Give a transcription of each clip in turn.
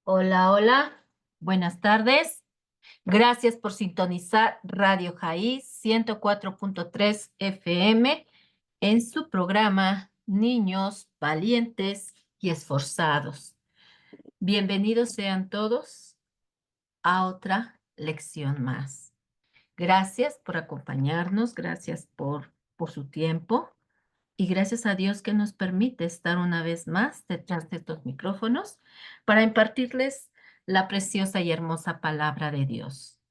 Hola, hola. Buenas tardes. Gracias por sintonizar Radio Jaís 104.3 FM en su programa Niños Valientes y Esforzados. Bienvenidos sean todos a otra lección más. Gracias por acompañarnos, gracias por su tiempo y gracias a Dios que nos permite estar una vez más detrás de estos micrófonos para impartirles la preciosa y hermosa palabra de Dios.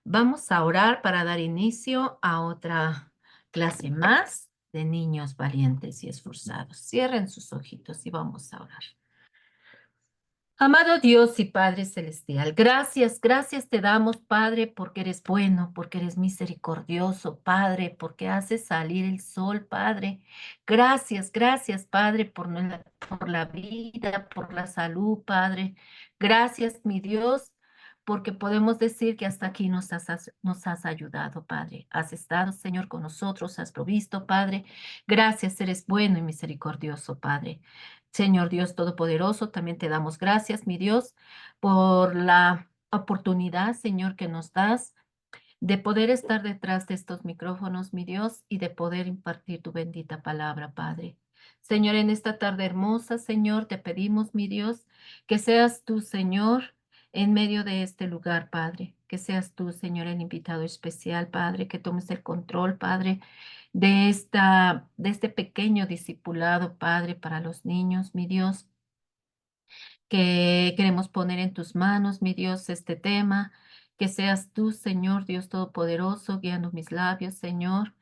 Vamos a orar para dar inicio a otra clase más de niños valientes y esforzados. Cierren sus ojitos y vamos a orar. Amado Dios y Padre Celestial, gracias te damos, Padre, porque eres bueno, porque eres misericordioso, Padre, porque haces salir el sol, Padre. Gracias, Padre, por la vida, por la salud, Padre. Gracias, mi Dios, porque podemos decir que hasta aquí nos has ayudado, Padre. Has estado, Señor, con nosotros, has provisto, Padre. Gracias, eres bueno y misericordioso, Padre. Señor Dios Todopoderoso, también te damos gracias, mi Dios, por la oportunidad, Señor, que nos das de poder estar detrás de estos micrófonos, mi Dios, y de poder impartir tu bendita palabra, Padre. Señor, en esta tarde hermosa, Señor, te pedimos, mi Dios, que seas tú, Señor, en medio de este lugar, Padre. Que seas tú, Señor, el invitado especial, Padre, que tomes el control, Padre, de este pequeño discipulado, Padre, para los niños, mi Dios, que queremos poner en tus manos, mi Dios, este tema, que seas tú, Señor, Dios Todopoderoso, guiando mis labios, Señor,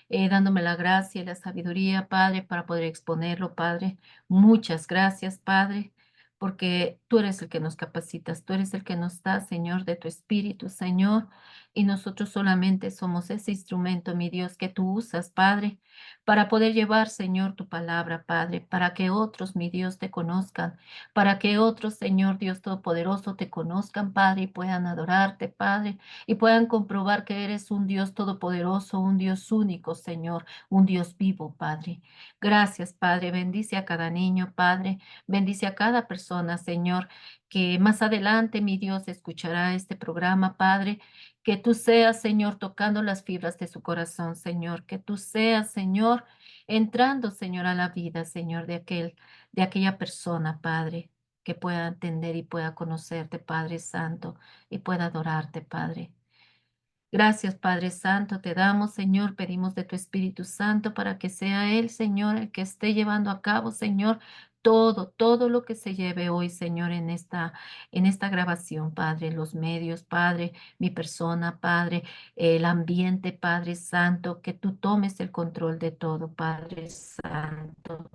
dándome la gracia y la sabiduría, Padre, para poder exponerlo, Padre. Muchas gracias, Padre, porque tú eres el que nos capacitas, tú eres el que nos da, Señor, de tu Espíritu, Señor, y nosotros solamente somos ese instrumento, mi Dios, que tú usas, Padre, para poder llevar, Señor, tu palabra, Padre, para que otros, mi Dios, te conozcan, para que otros, Señor, Dios Todopoderoso, te conozcan, Padre, y puedan adorarte, Padre, y puedan comprobar que eres un Dios todopoderoso, un Dios único, Señor, un Dios vivo, Padre. Gracias, Padre. Bendice a cada niño, Padre. Bendice a cada persona, Señor, que más adelante, mi Dios, escuchará este programa, Padre. Que tú seas, Señor, tocando las fibras de su corazón, Señor. Que tú seas, Señor, entrando, Señor, a la vida, Señor, de aquella persona, Padre, que pueda entender y pueda conocerte, Padre Santo, y pueda adorarte, Padre. Gracias, Padre Santo, te damos, Señor, pedimos de tu Espíritu Santo para que sea Él, Señor, el que esté llevando a cabo, Señor, todo lo que se lleve hoy, Señor, en esta grabación, Padre, los medios, Padre, mi persona, Padre, el ambiente, Padre Santo, que tú tomes el control de todo, Padre Santo.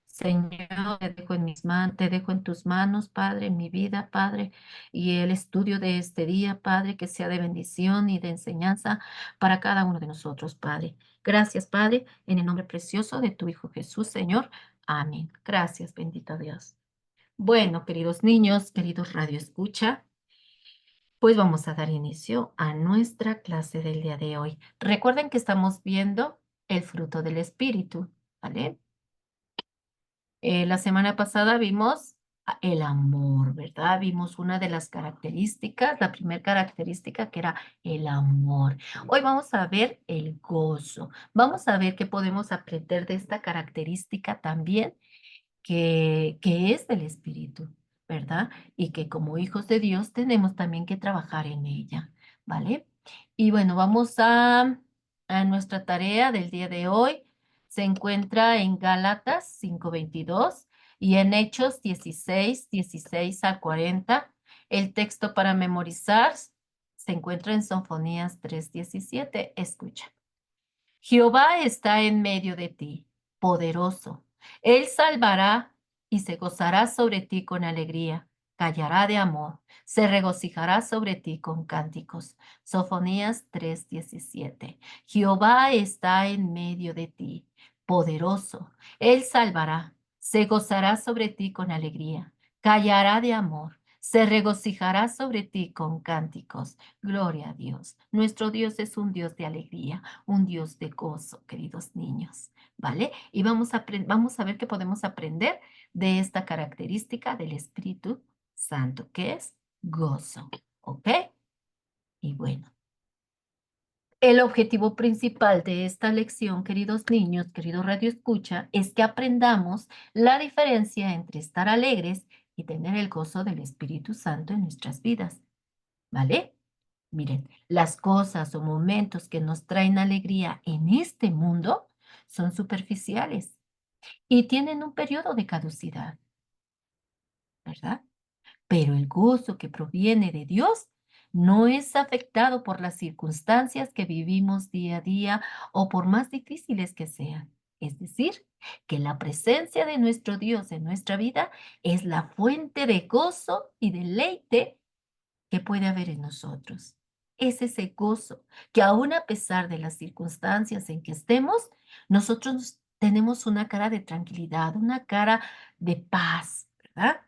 Señor, te dejo en te dejo en tus manos, Padre, mi vida, Padre, y el estudio de este día, Padre, que sea de bendición y de enseñanza para cada uno de nosotros, Padre. Gracias, Padre, en el nombre precioso de tu Hijo Jesús, Señor. Amén. Gracias, bendito Dios. Bueno, queridos niños, queridos Radio Escucha, pues vamos a dar inicio a nuestra clase del día de hoy. Recuerden que estamos viendo el fruto del Espíritu, ¿vale? La semana pasada vimos el amor, ¿verdad? Vimos una de las características, la primera característica que era el amor. Hoy vamos a ver el gozo. Vamos a ver qué podemos aprender de esta característica también que es del Espíritu, ¿verdad? Y que como hijos de Dios tenemos también que trabajar en ella, ¿vale? Y bueno, vamos a nuestra tarea del día de hoy. Se encuentra en Gálatas 5:22 y en Hechos 16 al 40. El texto para memorizar se encuentra en Sofonías 3:17. Escucha. Jehová está en medio de ti, poderoso. Él salvará y se gozará sobre ti con alegría, callará de amor, se regocijará sobre ti con cánticos. Sofonías 3:17. Jehová está en medio de ti, poderoso. Él salvará, se gozará sobre ti con alegría, callará de amor, se regocijará sobre ti con cánticos. Gloria a Dios. Nuestro Dios es un Dios de alegría, un Dios de gozo, queridos niños, ¿vale? Y vamos a ver qué podemos aprender de esta característica del Espíritu Santo, que es gozo, ¿ok? Y bueno, el objetivo principal de esta lección, queridos niños, querido Radio Escucha, es que aprendamos la diferencia entre estar alegres y tener el gozo del Espíritu Santo en nuestras vidas, ¿vale? Miren, las cosas o momentos que nos traen alegría en este mundo son superficiales y tienen un periodo de caducidad, ¿verdad? Pero el gozo que proviene de Dios no es afectado por las circunstancias que vivimos día a día o por más difíciles que sean. Es decir, que la presencia de nuestro Dios en nuestra vida es la fuente de gozo y deleite que puede haber en nosotros. Es ese gozo que aún a pesar de las circunstancias en que estemos, nosotros tenemos una cara de tranquilidad, una cara de paz, ¿verdad?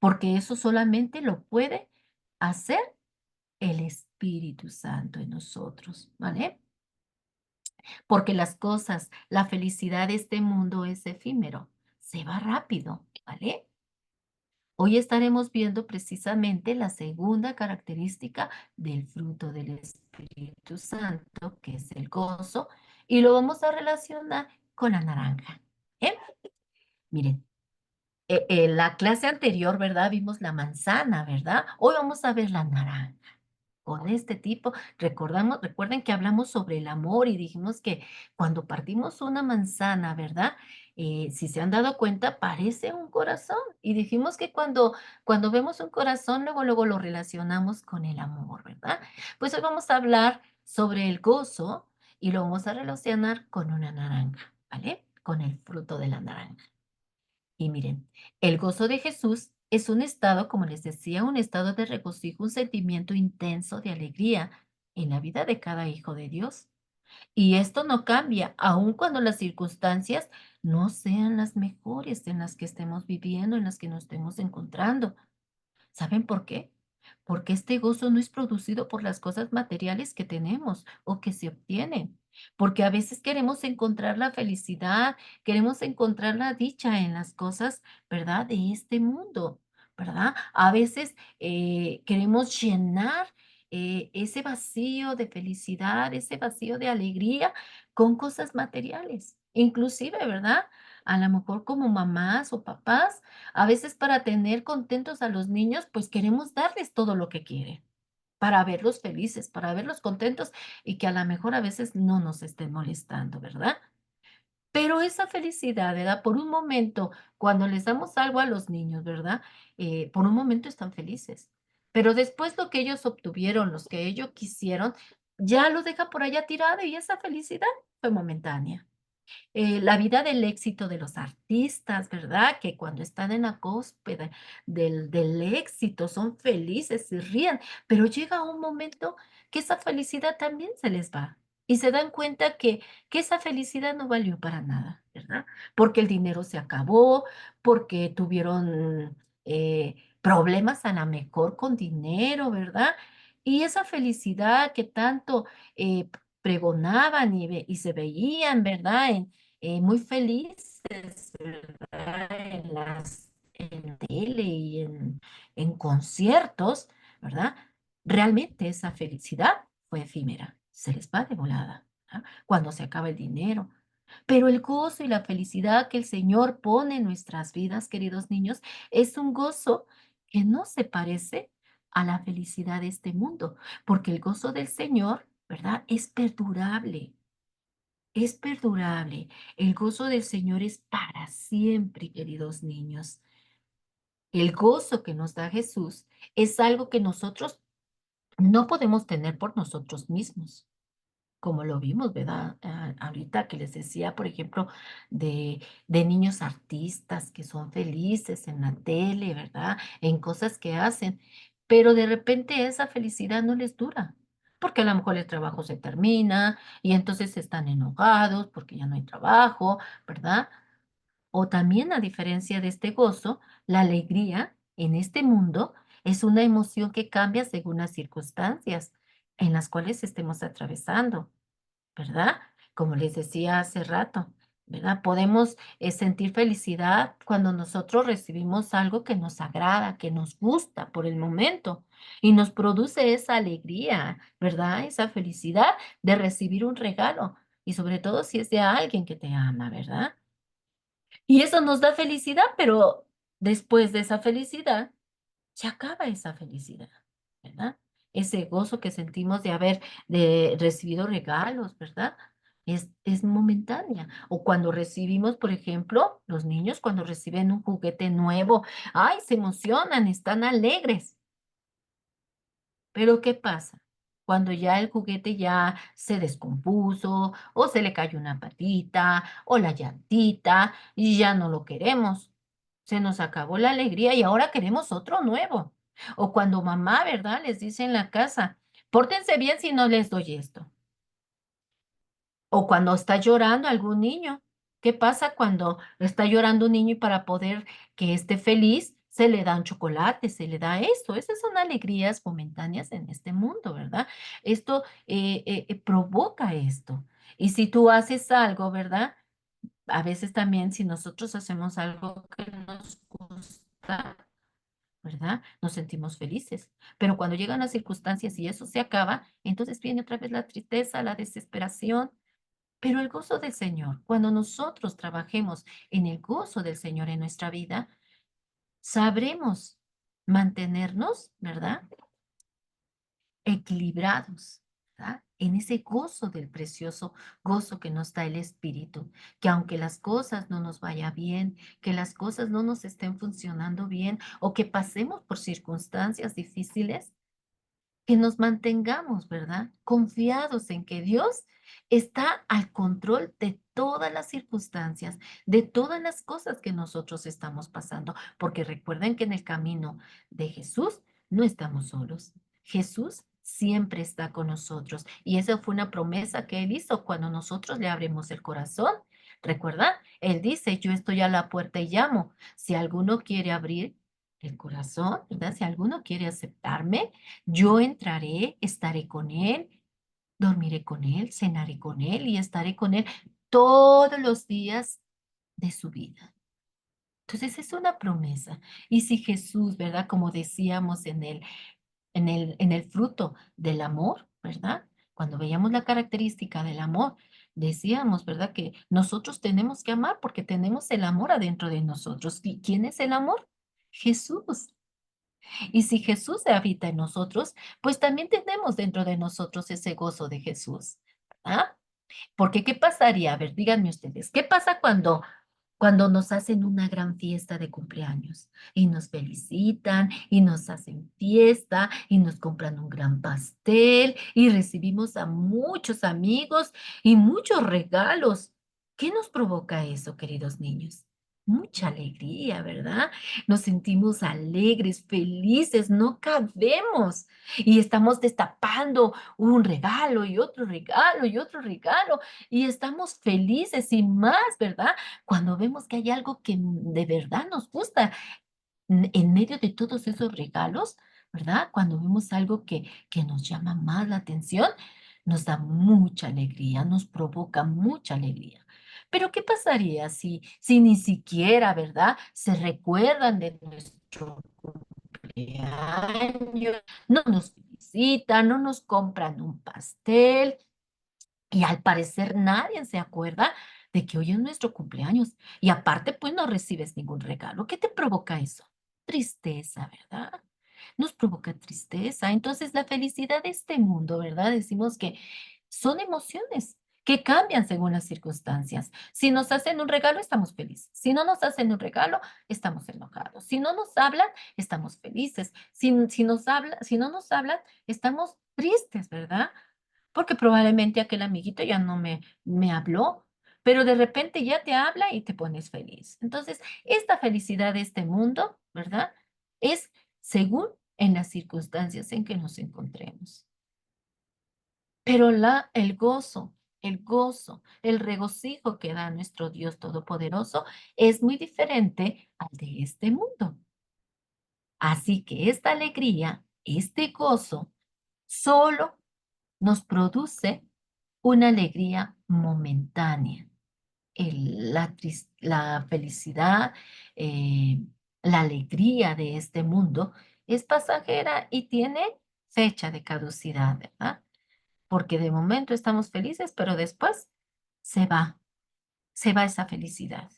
Porque eso solamente lo puede hacer el Espíritu Santo en nosotros, ¿vale? Porque las cosas, la felicidad de este mundo es efímero, se va rápido, ¿vale? Hoy estaremos viendo precisamente la segunda característica del fruto del Espíritu Santo, que es el gozo, y lo vamos a relacionar con la naranja. ¿Eh? Miren, en la clase anterior, ¿verdad? Vimos la manzana, ¿verdad? Hoy vamos a ver la naranja con este tipo. Recuerden que hablamos sobre el amor y dijimos que cuando partimos una manzana, ¿verdad? Si se han dado cuenta, parece un corazón. Y dijimos que cuando vemos un corazón, luego lo relacionamos con el amor, ¿verdad? Pues hoy vamos a hablar sobre el gozo y lo vamos a relacionar con una naranja, ¿vale? Con el fruto de la naranja. Y miren, el gozo de Jesús es un estado, como les decía, un estado de regocijo, un sentimiento intenso de alegría en la vida de cada hijo de Dios. Y esto no cambia, aun cuando las circunstancias no sean las mejores en las que estemos viviendo, en las que nos estemos encontrando. ¿Saben por qué? Porque este gozo no es producido por las cosas materiales que tenemos o que se obtienen. Porque a veces queremos encontrar la felicidad, queremos encontrar la dicha en las cosas, ¿verdad? De este mundo, ¿verdad? A veces queremos llenar ese vacío de felicidad, ese vacío de alegría con cosas materiales. Inclusive, ¿verdad? A lo mejor como mamás o papás a veces para tener contentos a los niños, pues queremos darles todo lo que quieren, para verlos felices, para verlos contentos y que a lo mejor a veces no nos estén molestando, ¿verdad? Pero esa felicidad, ¿verdad? Por un momento, cuando les damos algo a los niños, ¿verdad? Por un momento están felices, pero después lo que ellos obtuvieron, los que ellos quisieron, ya lo deja por allá tirado y esa felicidad fue momentánea. La vida del éxito de los artistas, ¿verdad? Que cuando están en la cúspide del éxito son felices, se ríen, pero llega un momento que esa felicidad también se les va y se dan cuenta que esa felicidad no valió para nada, ¿verdad? Porque el dinero se acabó, porque tuvieron problemas a la mejor con dinero, ¿verdad? Y esa felicidad que tanto pregonaban y se veían, ¿verdad? Muy felices, ¿verdad? En la tele y en conciertos, ¿verdad? Realmente esa felicidad fue efímera, se les va de volada, ¿ah? Cuando se acaba el dinero. Pero el gozo y la felicidad que el Señor pone en nuestras vidas, queridos niños, es un gozo que no se parece a la felicidad de este mundo, porque el gozo del Señor, ¿verdad? Es perdurable, es perdurable. El gozo del Señor es para siempre, queridos niños. El gozo que nos da Jesús es algo que nosotros no podemos tener por nosotros mismos, como lo vimos, ¿verdad? Ahorita que les decía, por ejemplo, de niños artistas que son felices en la tele, ¿verdad? En cosas que hacen, pero de repente esa felicidad no les dura, porque a lo mejor el trabajo se termina y entonces están enojados porque ya no hay trabajo, ¿verdad? O también, a diferencia de este gozo, la alegría en este mundo es una emoción que cambia según las circunstancias en las cuales estemos atravesando, ¿verdad? Como les decía hace rato. ¿verdad? Podemos sentir felicidad cuando nosotros recibimos algo que nos agrada, que nos gusta por el momento y nos produce esa alegría, ¿verdad? Esa felicidad de recibir un regalo y sobre todo si es de alguien que te ama, ¿verdad? Y eso nos da felicidad, pero después de esa felicidad se acaba esa felicidad, ¿verdad? Ese gozo que sentimos de recibido regalos, ¿verdad? Es momentánea. O cuando recibimos, por ejemplo, los niños cuando reciben un juguete nuevo, ¡ay! Se emocionan, están alegres. Pero ¿qué pasa? Cuando ya el juguete ya se descompuso, o se le cayó una patita, o la llantita, y ya no lo queremos. Se nos acabó la alegría y ahora queremos otro nuevo. O cuando mamá, ¿verdad? Les dice en la casa, pórtense bien si no les doy esto. O cuando está llorando algún niño. ¿Qué pasa cuando está llorando un niño y para poder que esté feliz se le da un chocolate, se le da esto? Esas son alegrías momentáneas en este mundo, ¿verdad? Esto provoca esto. Y si tú haces algo, ¿verdad? A veces también si nosotros hacemos algo que nos gusta, ¿verdad? Nos sentimos felices. Pero cuando llegan las circunstancias y eso se acaba, entonces viene otra vez la tristeza, la desesperación, pero el gozo del Señor, cuando nosotros trabajemos en el gozo del Señor en nuestra vida, sabremos mantenernos, ¿verdad? Equilibrados, ¿verdad? En ese gozo del precioso gozo que nos da el Espíritu, que aunque las cosas no nos vaya bien, que las cosas no nos estén funcionando bien o que pasemos por circunstancias difíciles, que nos mantengamos, ¿verdad? Confiados en que Dios está al control de todas las circunstancias, de todas las cosas que nosotros estamos pasando, porque recuerden que en el camino de Jesús no estamos solos. Jesús siempre está con nosotros y esa fue una promesa que Él hizo cuando nosotros le abrimos el corazón. ¿Recuerdan? Él dice, yo estoy a la puerta y llamo. Si alguno quiere abrir el corazón, ¿verdad? Si alguno quiere aceptarme, yo entraré, estaré con él, dormiré con él, cenaré con él y estaré con él todos los días de su vida. Entonces es una promesa. Y si Jesús, ¿verdad? Como decíamos en el fruto del amor, ¿verdad? Cuando veíamos la característica del amor, decíamos, ¿verdad? Que nosotros tenemos que amar porque tenemos el amor adentro de nosotros. ¿Y quién es el amor? Jesús. Y si Jesús habita en nosotros, pues también tenemos dentro de nosotros ese gozo de Jesús, ¿verdad? Porque ¿qué pasaría? A ver, díganme ustedes, ¿qué pasa cuando nos hacen una gran fiesta de cumpleaños y nos felicitan y nos hacen fiesta y nos compran un gran pastel y recibimos a muchos amigos y muchos regalos? ¿Qué nos provoca eso, queridos niños? Mucha alegría, ¿verdad? Nos sentimos alegres, felices, no cabemos y estamos destapando un regalo y otro regalo y otro regalo y estamos felices y más, ¿verdad? Cuando vemos que hay algo que de verdad nos gusta en medio de todos esos regalos, ¿verdad? Cuando vemos algo que nos llama más la atención, nos da mucha alegría, nos provoca mucha alegría. Pero ¿qué pasaría si ni siquiera, ¿verdad? Se recuerdan de nuestro cumpleaños, no nos felicitan, no nos compran un pastel, y al parecer nadie se acuerda de que hoy es nuestro cumpleaños. Y aparte, pues no recibes ningún regalo. ¿Qué te provoca eso? Tristeza, ¿verdad? Nos provoca tristeza. Entonces, la felicidad de este mundo, ¿verdad? Decimos que son emociones que cambian según las circunstancias. Si nos hacen un regalo, estamos felices. Si no nos hacen un regalo, estamos enojados. Si no nos hablan, estamos felices. Si no nos hablan, estamos tristes, ¿verdad? Porque probablemente aquel amiguito ya no me habló, pero de repente ya te habla y te pones feliz. Entonces, esta felicidad de este mundo, ¿verdad? Es según en las circunstancias en que nos encontremos. Pero el gozo, el regocijo que da nuestro Dios Todopoderoso es muy diferente al de este mundo. Así que esta alegría, este gozo, solo nos produce una alegría momentánea. la felicidad, eh, la alegría de este mundo es pasajera y tiene fecha de caducidad, ¿verdad? Porque de momento estamos felices, pero después se va, se va esa felicidad,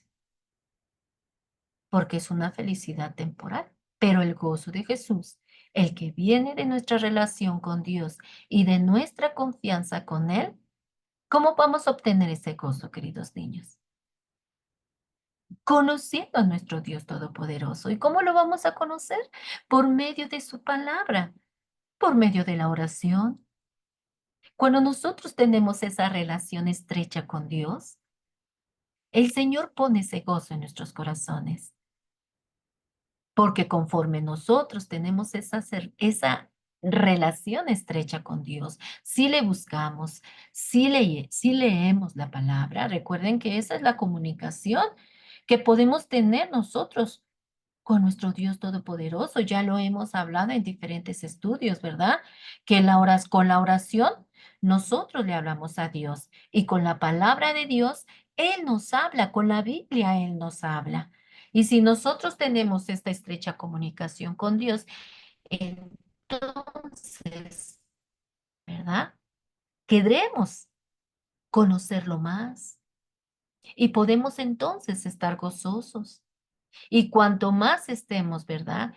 porque es una felicidad temporal. Pero el gozo de Jesús, el que viene de nuestra relación con Dios y de nuestra confianza con Él, ¿cómo vamos a obtener ese gozo, queridos niños? Conociendo a nuestro Dios Todopoderoso. ¿Y cómo lo vamos a conocer? Por medio de su palabra, por medio de la oración. Cuando nosotros tenemos esa relación estrecha con Dios, el Señor pone ese gozo en nuestros corazones, porque conforme nosotros tenemos esa relación estrecha con Dios, si le buscamos, si leemos la palabra, recuerden que esa es la comunicación que podemos tener nosotros con nuestro Dios todopoderoso. Ya lo hemos hablado en diferentes estudios, ¿verdad? Que con la oración nosotros le hablamos a Dios y con la palabra de Dios Él nos habla, con la Biblia Él nos habla. Y si nosotros tenemos esta estrecha comunicación con Dios, entonces, ¿verdad? Queremos conocerlo más y podemos entonces estar gozosos. Y cuanto más estemos, ¿verdad?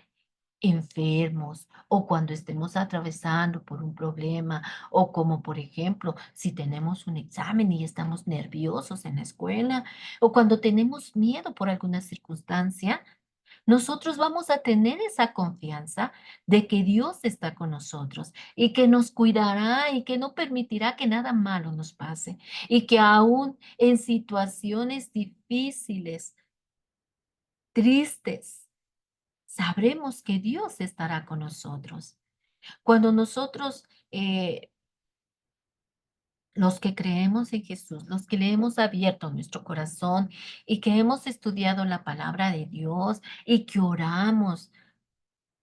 Enfermos o cuando estemos atravesando por un problema o como por ejemplo si tenemos un examen y estamos nerviosos en la escuela o cuando tenemos miedo por alguna circunstancia, nosotros vamos a tener esa confianza de que Dios está con nosotros y que nos cuidará y que no permitirá que nada malo nos pase y que aún en situaciones difíciles, tristes, sabremos que Dios estará con nosotros. Cuando nosotros, los que creemos en Jesús, los que le hemos abierto nuestro corazón y que hemos estudiado la palabra de Dios y que oramos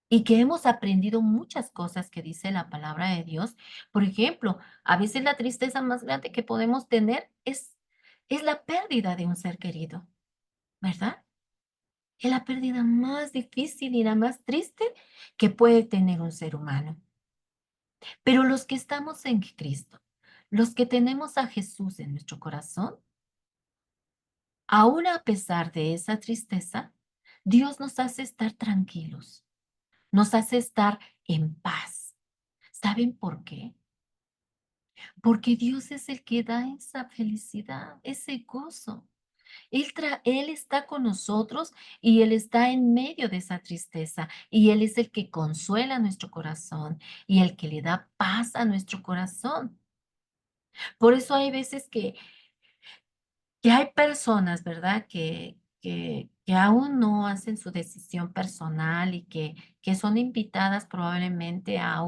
y que hemos aprendido muchas cosas que dice la palabra de Dios, por ejemplo, a veces la tristeza más grande que podemos tener es la pérdida de un ser querido, ¿verdad? Es la pérdida más difícil y la más triste que puede tener un ser humano. Pero los que estamos en Cristo, los que tenemos a Jesús en nuestro corazón, aún a pesar de esa tristeza, Dios nos hace estar tranquilos, nos hace estar en paz. ¿Saben por qué? Porque Dios es el que da esa felicidad, ese gozo. Él está con nosotros y Él está en medio de esa tristeza y Él es el que consuela nuestro corazón y el que le da paz a nuestro corazón. Por eso hay veces que hay personas, ¿verdad? Que aún no hacen su decisión personal y que son invitadas probablemente a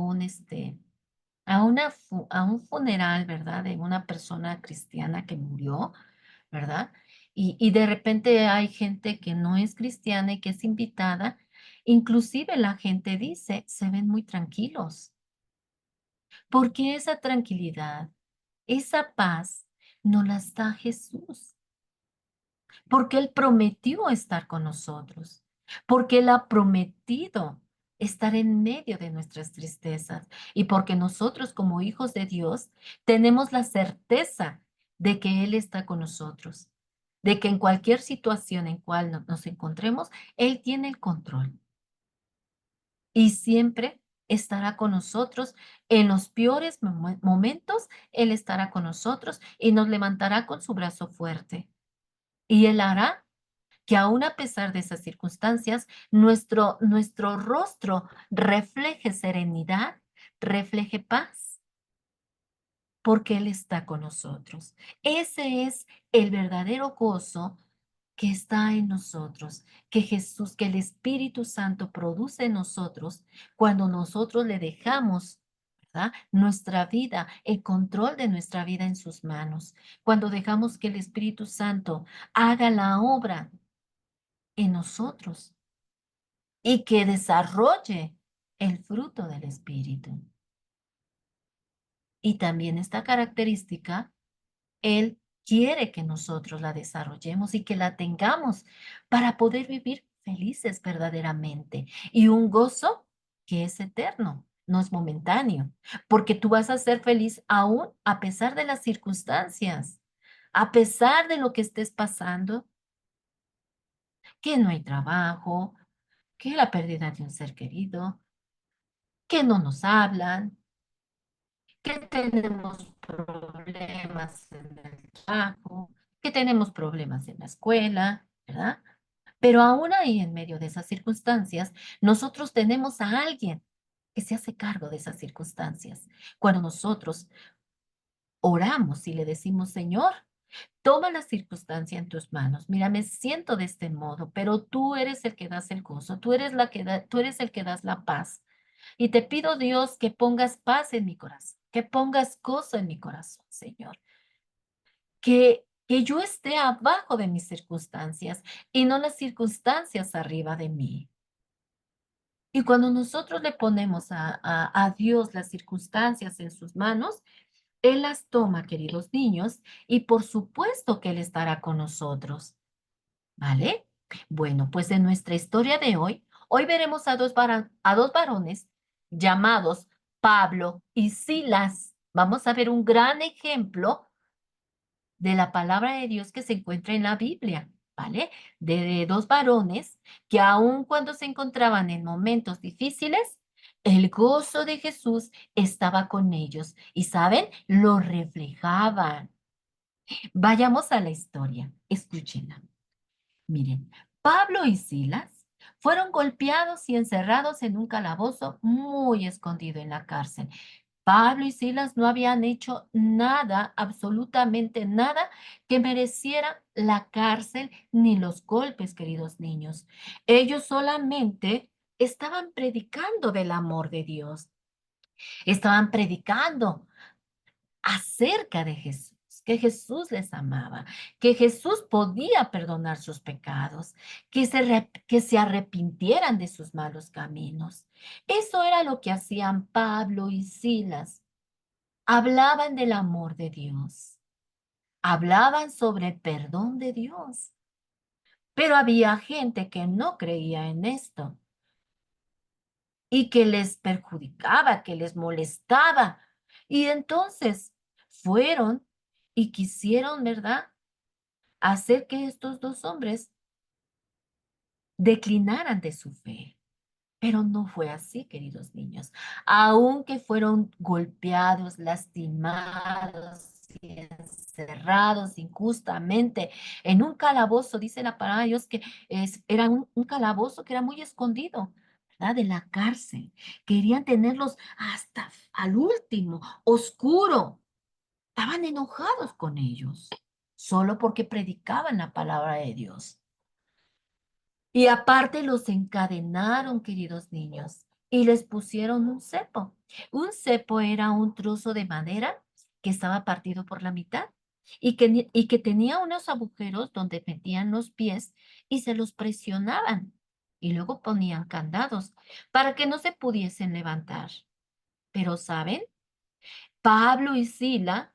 a un funeral, ¿verdad? De una persona cristiana que murió, ¿verdad? Y de repente hay gente que no es cristiana y que es invitada. Inclusive la gente dice, se ven muy tranquilos, porque esa tranquilidad, esa paz, no las da Jesús. Porque Él prometió estar con nosotros, porque Él ha prometido estar en medio de nuestras tristezas y porque nosotros como hijos de Dios tenemos la certeza de que Él está con nosotros, de que en cualquier situación en cual nos encontremos, Él tiene el control y siempre estará con nosotros en los peores momentos, Él estará con nosotros y nos levantará con su brazo fuerte. Y Él hará que aún a pesar de esas circunstancias, nuestro rostro refleje serenidad, refleje paz, porque Él está con nosotros. Ese es el verdadero gozo que está en nosotros, que Jesús, que el Espíritu Santo produce en nosotros cuando nosotros le dejamos, ¿verdad? Nuestra vida, el control de nuestra vida en sus manos, cuando dejamos que el Espíritu Santo haga la obra en nosotros y que desarrolle el fruto del Espíritu. Y también esta característica, Él quiere que nosotros la desarrollemos y que la tengamos para poder vivir felices verdaderamente. Y un gozo que es eterno, no es momentáneo, porque tú vas a ser feliz aún a pesar de las circunstancias, a pesar de lo que estés pasando, que no hay trabajo, que la pérdida de un ser querido, que no nos hablan, que tenemos problemas en el trabajo, que tenemos problemas en la escuela, ¿verdad? Pero aún ahí, en medio de esas circunstancias, nosotros tenemos a alguien que se hace cargo de esas circunstancias. Cuando nosotros oramos y le decimos, Señor, toma la circunstancia en tus manos. Mira, me siento de este modo, pero tú eres el que das el gozo, tú eres el que das la paz. Y te pido, Dios, que pongas paz en mi corazón, que pongas gozo en mi corazón, Señor. Que yo esté abajo de mis circunstancias y no las circunstancias arriba de mí. Y cuando nosotros le ponemos a Dios las circunstancias en sus manos, Él las toma, queridos niños, y por supuesto que Él estará con nosotros. ¿Vale? Bueno, pues en nuestra historia de hoy veremos a dos varones llamados Pablo y Silas. Vamos a ver un gran ejemplo de la palabra de Dios que se encuentra en la Biblia, ¿vale? De dos varones que aun cuando se encontraban en momentos difíciles, el gozo de Jesús estaba con ellos y, ¿saben? Lo reflejaban. Vayamos a la historia, escúchenla. Miren, Pablo y Silas fueron golpeados y encerrados en un calabozo muy escondido en la cárcel. Pablo y Silas no habían hecho nada, absolutamente nada, que mereciera la cárcel ni los golpes, queridos niños. Ellos solamente estaban predicando del amor de Dios. Estaban predicando acerca de Jesús, que Jesús les amaba, que Jesús podía perdonar sus pecados, que se arrepintieran de sus malos caminos. Eso era lo que hacían Pablo y Silas. Hablaban del amor de Dios, hablaban sobre el perdón de Dios, pero había gente que no creía en esto y que les perjudicaba, que les molestaba. Y entonces fueron y quisieron, ¿verdad?, hacer que estos dos hombres declinaran de su fe. Pero no fue así, queridos niños. Aunque fueron golpeados, lastimados y encerrados injustamente en un calabozo, dice la palabra de Dios que era un calabozo que era muy escondido, ¿verdad? De la cárcel. Querían tenerlos hasta al último, oscuro. Estaban enojados con ellos, solo porque predicaban la palabra de Dios. Y aparte los encadenaron, queridos niños, y les pusieron un cepo. Un cepo era un trozo de madera que estaba partido por la mitad y que tenía unos agujeros donde metían los pies y se los presionaban. Y luego ponían candados para que no se pudiesen levantar. Pero, ¿saben? Pablo y Sila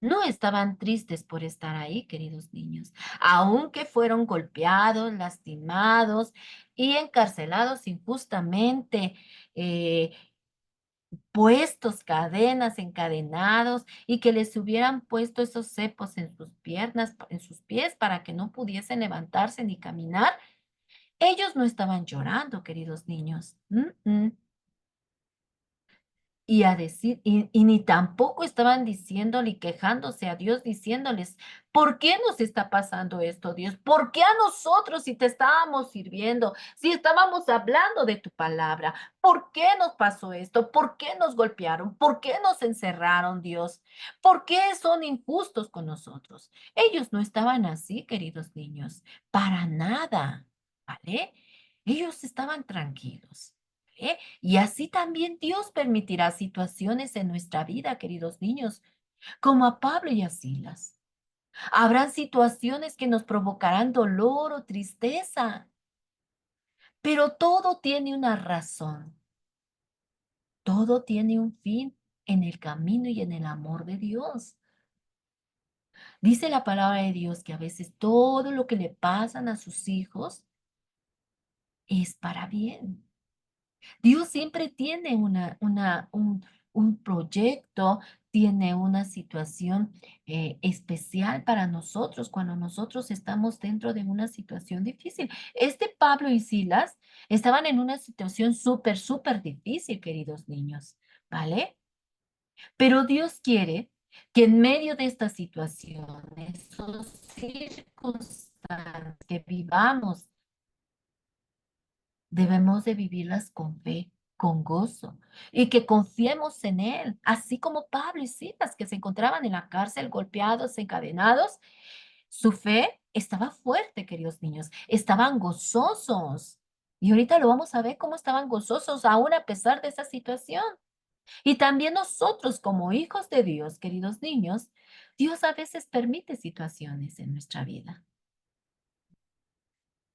no estaban tristes por estar ahí, queridos niños, aunque fueron golpeados, lastimados y encarcelados injustamente, eh, puestos cadenas, encadenados y que les hubieran puesto esos cepos en sus piernas, en sus pies para que no pudiesen levantarse ni caminar. Ellos no estaban llorando, queridos niños. Y a decir, y ni tampoco estaban diciéndole y quejándose a Dios, diciéndoles, ¿por qué nos está pasando esto, Dios? ¿Por qué a nosotros si te estábamos sirviendo, si estábamos hablando de tu palabra? ¿Por qué nos pasó esto? ¿Por qué nos golpearon? ¿Por qué nos encerraron, Dios? ¿Por qué son injustos con nosotros? Ellos no estaban así, queridos niños, para nada, ¿vale? Ellos estaban tranquilos. ¿Eh? Y así también Dios permitirá situaciones en nuestra vida, queridos niños, como a Pablo y a Silas. Habrán situaciones que nos provocarán dolor o tristeza, pero todo tiene una razón, todo tiene un fin en el camino y en el amor de Dios. Dice la palabra de Dios que a veces todo lo que le pasan a sus hijos es para bien. Dios siempre tiene un proyecto, tiene una situación especial para nosotros cuando nosotros estamos dentro de una situación difícil. Pablo y Silas estaban en una situación súper, súper difícil, queridos niños, ¿vale? Pero Dios quiere que en medio de estas situaciones o circunstancias que vivamos, debemos de vivirlas con fe, con gozo, y que confiemos en Él, así como Pablo y Silas, que se encontraban en la cárcel golpeados, encadenados. Su fe estaba fuerte, queridos niños, estaban gozosos. Y ahorita lo vamos a ver cómo estaban gozosos aún a pesar de esa situación. Y también nosotros como hijos de Dios, queridos niños, Dios a veces permite situaciones en nuestra vida.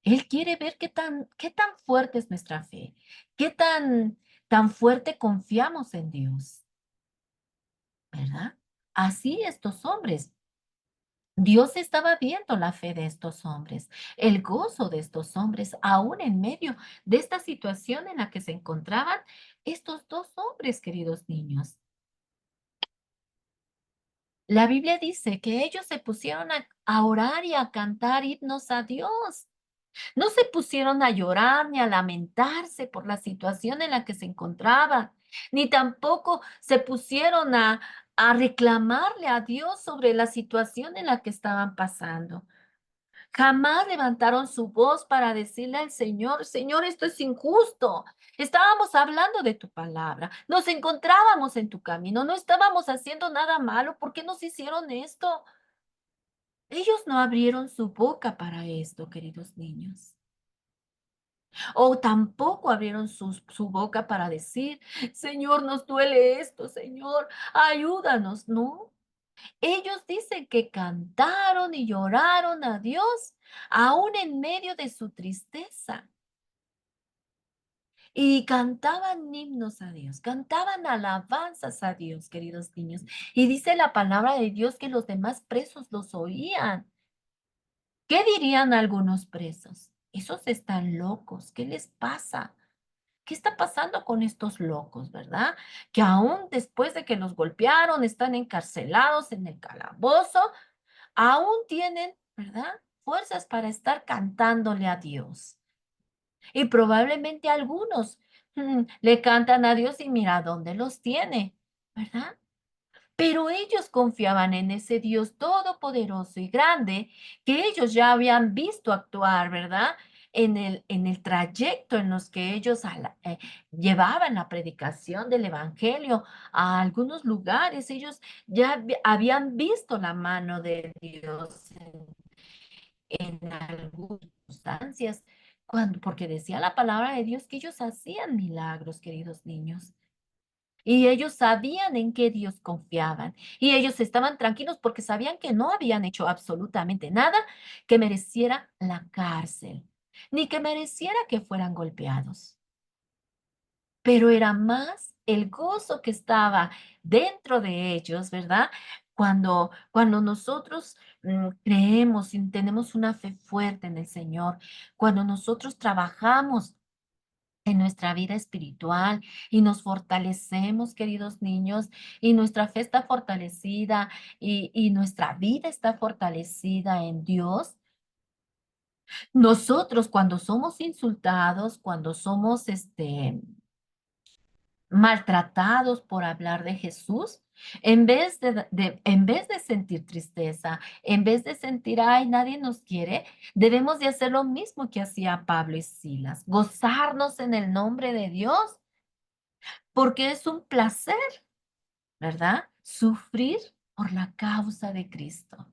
Él quiere ver qué tan fuerte es nuestra fe, tan fuerte confiamos en Dios, ¿verdad? Así estos hombres. Dios estaba viendo la fe de estos hombres, el gozo de estos hombres, aún en medio de esta situación en la que se encontraban estos dos hombres, queridos niños. La Biblia dice que ellos se pusieron a orar y a cantar himnos a Dios. No se pusieron a llorar ni a lamentarse por la situación en la que se encontraban, ni tampoco se pusieron a reclamarle a Dios sobre la situación en la que estaban pasando. Jamás levantaron su voz para decirle al Señor, Señor, esto es injusto. Estábamos hablando de tu palabra, nos encontrábamos en tu camino, no estábamos haciendo nada malo. ¿Por qué nos hicieron esto? Ellos no abrieron su boca para esto, queridos niños. O tampoco abrieron su boca para decir, Señor, nos duele esto, Señor, ayúdanos, ¿no? Ellos dicen que cantaron y lloraron a Dios, aún en medio de su tristeza. Y cantaban himnos a Dios, cantaban alabanzas a Dios, queridos niños. Y dice la palabra de Dios que los demás presos los oían. ¿Qué dirían algunos presos? Esos están locos, ¿qué les pasa? ¿Qué está pasando con estos locos, verdad? Que aún después de que los golpearon, están encarcelados en el calabozo, aún tienen, ¿verdad? Fuerzas para estar cantándole a Dios. Y probablemente algunos le cantan a Dios y mira dónde los tiene, ¿verdad? Pero ellos confiaban en ese Dios todopoderoso y grande que ellos ya habían visto actuar, ¿verdad? En el trayecto en los que ellos llevaban la predicación del Evangelio a algunos lugares, ellos ya habían visto la mano de Dios en algunas circunstancias, porque decía la palabra de Dios que ellos hacían milagros, queridos niños. Y ellos sabían en qué Dios confiaban. Y ellos estaban tranquilos porque sabían que no habían hecho absolutamente nada que mereciera la cárcel, ni que mereciera que fueran golpeados. Pero era más el gozo que estaba dentro de ellos, ¿verdad? Cuando nosotros creemos y tenemos una fe fuerte en el Señor, cuando nosotros trabajamos en nuestra vida espiritual y nos fortalecemos, queridos niños, y nuestra fe está fortalecida y nuestra vida está fortalecida en Dios. Nosotros cuando somos insultados, cuando somos maltratados por hablar de Jesús, en vez de sentir tristeza, en vez de sentir, ay, nadie nos quiere, debemos de hacer lo mismo que hacía Pablo y Silas, gozarnos en el nombre de Dios porque es un placer, ¿verdad? Sufrir por la causa de Cristo.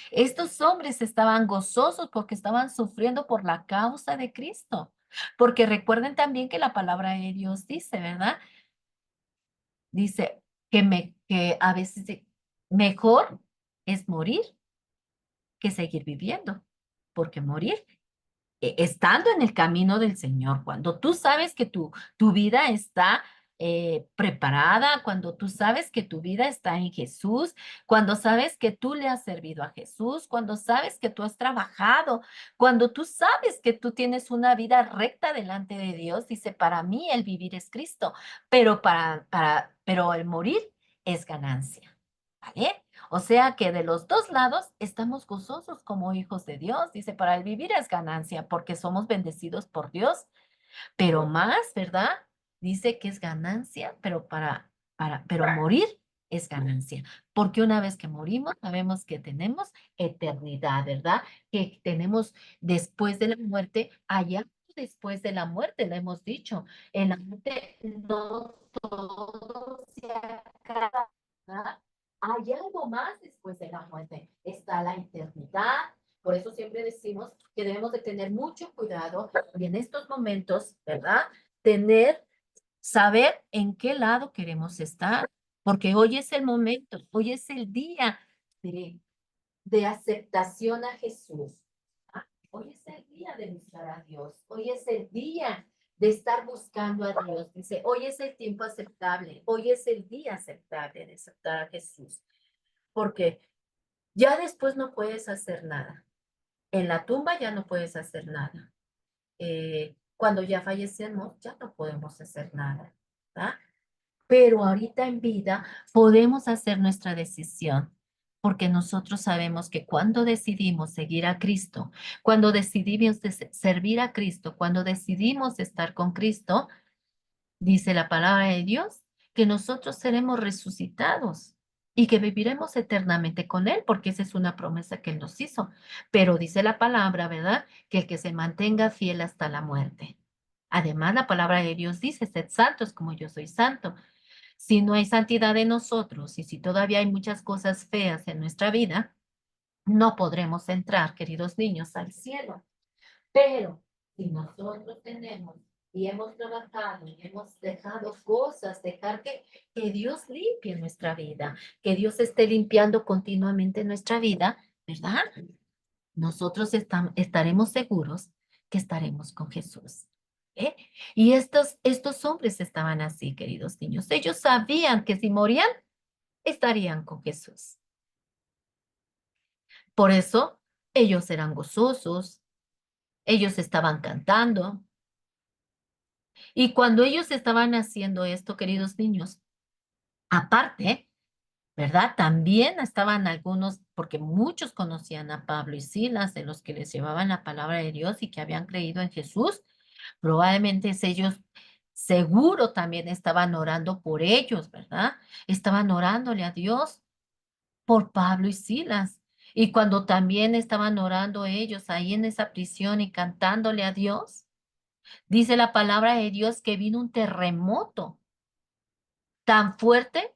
Estos hombres estaban gozosos porque estaban sufriendo por la causa de Cristo. Porque recuerden también que la palabra de Dios dice, ¿verdad? Dice que a veces mejor es morir que seguir viviendo, porque morir estando en el camino del Señor, cuando tú sabes que tu vida está preparada, cuando tú sabes que tu vida está en Jesús, cuando sabes que tú le has servido a Jesús, cuando sabes que tú has trabajado, cuando tú sabes que tú tienes una vida recta delante de Dios, dice, para mí el vivir es Cristo, pero el morir es ganancia, ¿vale? O sea que de los dos lados estamos gozosos como hijos de Dios. Dice, para el vivir es ganancia porque somos bendecidos por Dios, pero más, ¿verdad? Dice que es ganancia, pero morir es ganancia, porque una vez que morimos, sabemos que tenemos eternidad, ¿verdad? Que tenemos después de la muerte, allá después de la muerte, le hemos dicho, en la muerte no todo se acaba, ¿verdad? Hay algo más después de la muerte, está la eternidad. Por eso siempre decimos que debemos de tener mucho cuidado y en estos momentos, ¿verdad? Saber en qué lado queremos estar, porque hoy es el momento, hoy es el día de, de aceptación a Jesús. ¿Ah? Hoy es el día de buscar a Dios, hoy es el día de estar buscando a Dios. Dice, hoy es el tiempo aceptable, hoy es el día aceptable de aceptar a Jesús, porque ya después no puedes hacer nada. En la tumba ya no puedes hacer nada. Cuando ya fallecemos, ya no podemos hacer nada, ¿verdad? Pero ahorita en vida podemos hacer nuestra decisión, porque nosotros sabemos que cuando decidimos seguir a Cristo, cuando decidimos servir a Cristo, cuando decidimos estar con Cristo, dice la palabra de Dios, que nosotros seremos resucitados y que viviremos eternamente con Él, porque esa es una promesa que Él nos hizo. Pero dice la palabra, ¿verdad? Que el que se mantenga fiel hasta la muerte. Además, la palabra de Dios dice, sed santos como yo soy santo. Si no hay santidad en nosotros y si todavía hay muchas cosas feas en nuestra vida, no podremos entrar, queridos niños, al cielo. Pero si nosotros tenemos y hemos trabajado y hemos dejado cosas, que Dios limpie nuestra vida, que Dios esté limpiando continuamente nuestra vida, ¿verdad? Nosotros estaremos seguros que estaremos con Jesús. ¿Eh? Y estos hombres estaban así, queridos niños. Ellos sabían que si morían, estarían con Jesús. Por eso, ellos eran gozosos, ellos estaban cantando. Y cuando ellos estaban haciendo esto, queridos niños, aparte, ¿verdad? También estaban algunos, porque muchos conocían a Pablo y Silas, de los que les llevaban la palabra de Dios y que habían creído en Jesús. Probablemente ellos seguro también estaban orando por ellos, ¿verdad? Estaban orándole a Dios por Pablo y Silas. Y cuando también estaban orando ellos ahí en esa prisión y cantándole a Dios, dice la palabra de Dios que vino un terremoto tan fuerte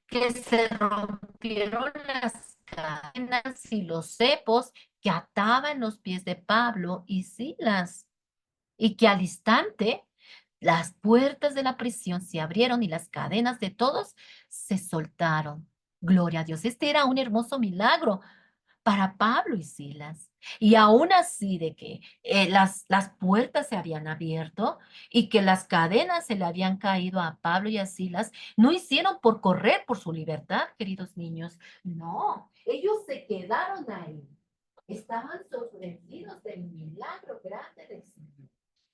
que se rompieron las cadenas y los cepos que ataban los pies de Pablo y Silas, y que al instante las puertas de la prisión se abrieron y las cadenas de todos se soltaron. Gloria a Dios. Este era un hermoso milagro para Pablo y Silas. Y aún así de que las puertas se habían abierto y que las cadenas se le habían caído a Pablo y a Silas, no hicieron por correr por su libertad, queridos niños. No, ellos se quedaron ahí. Estaban sorprendidos del milagro grande del Señor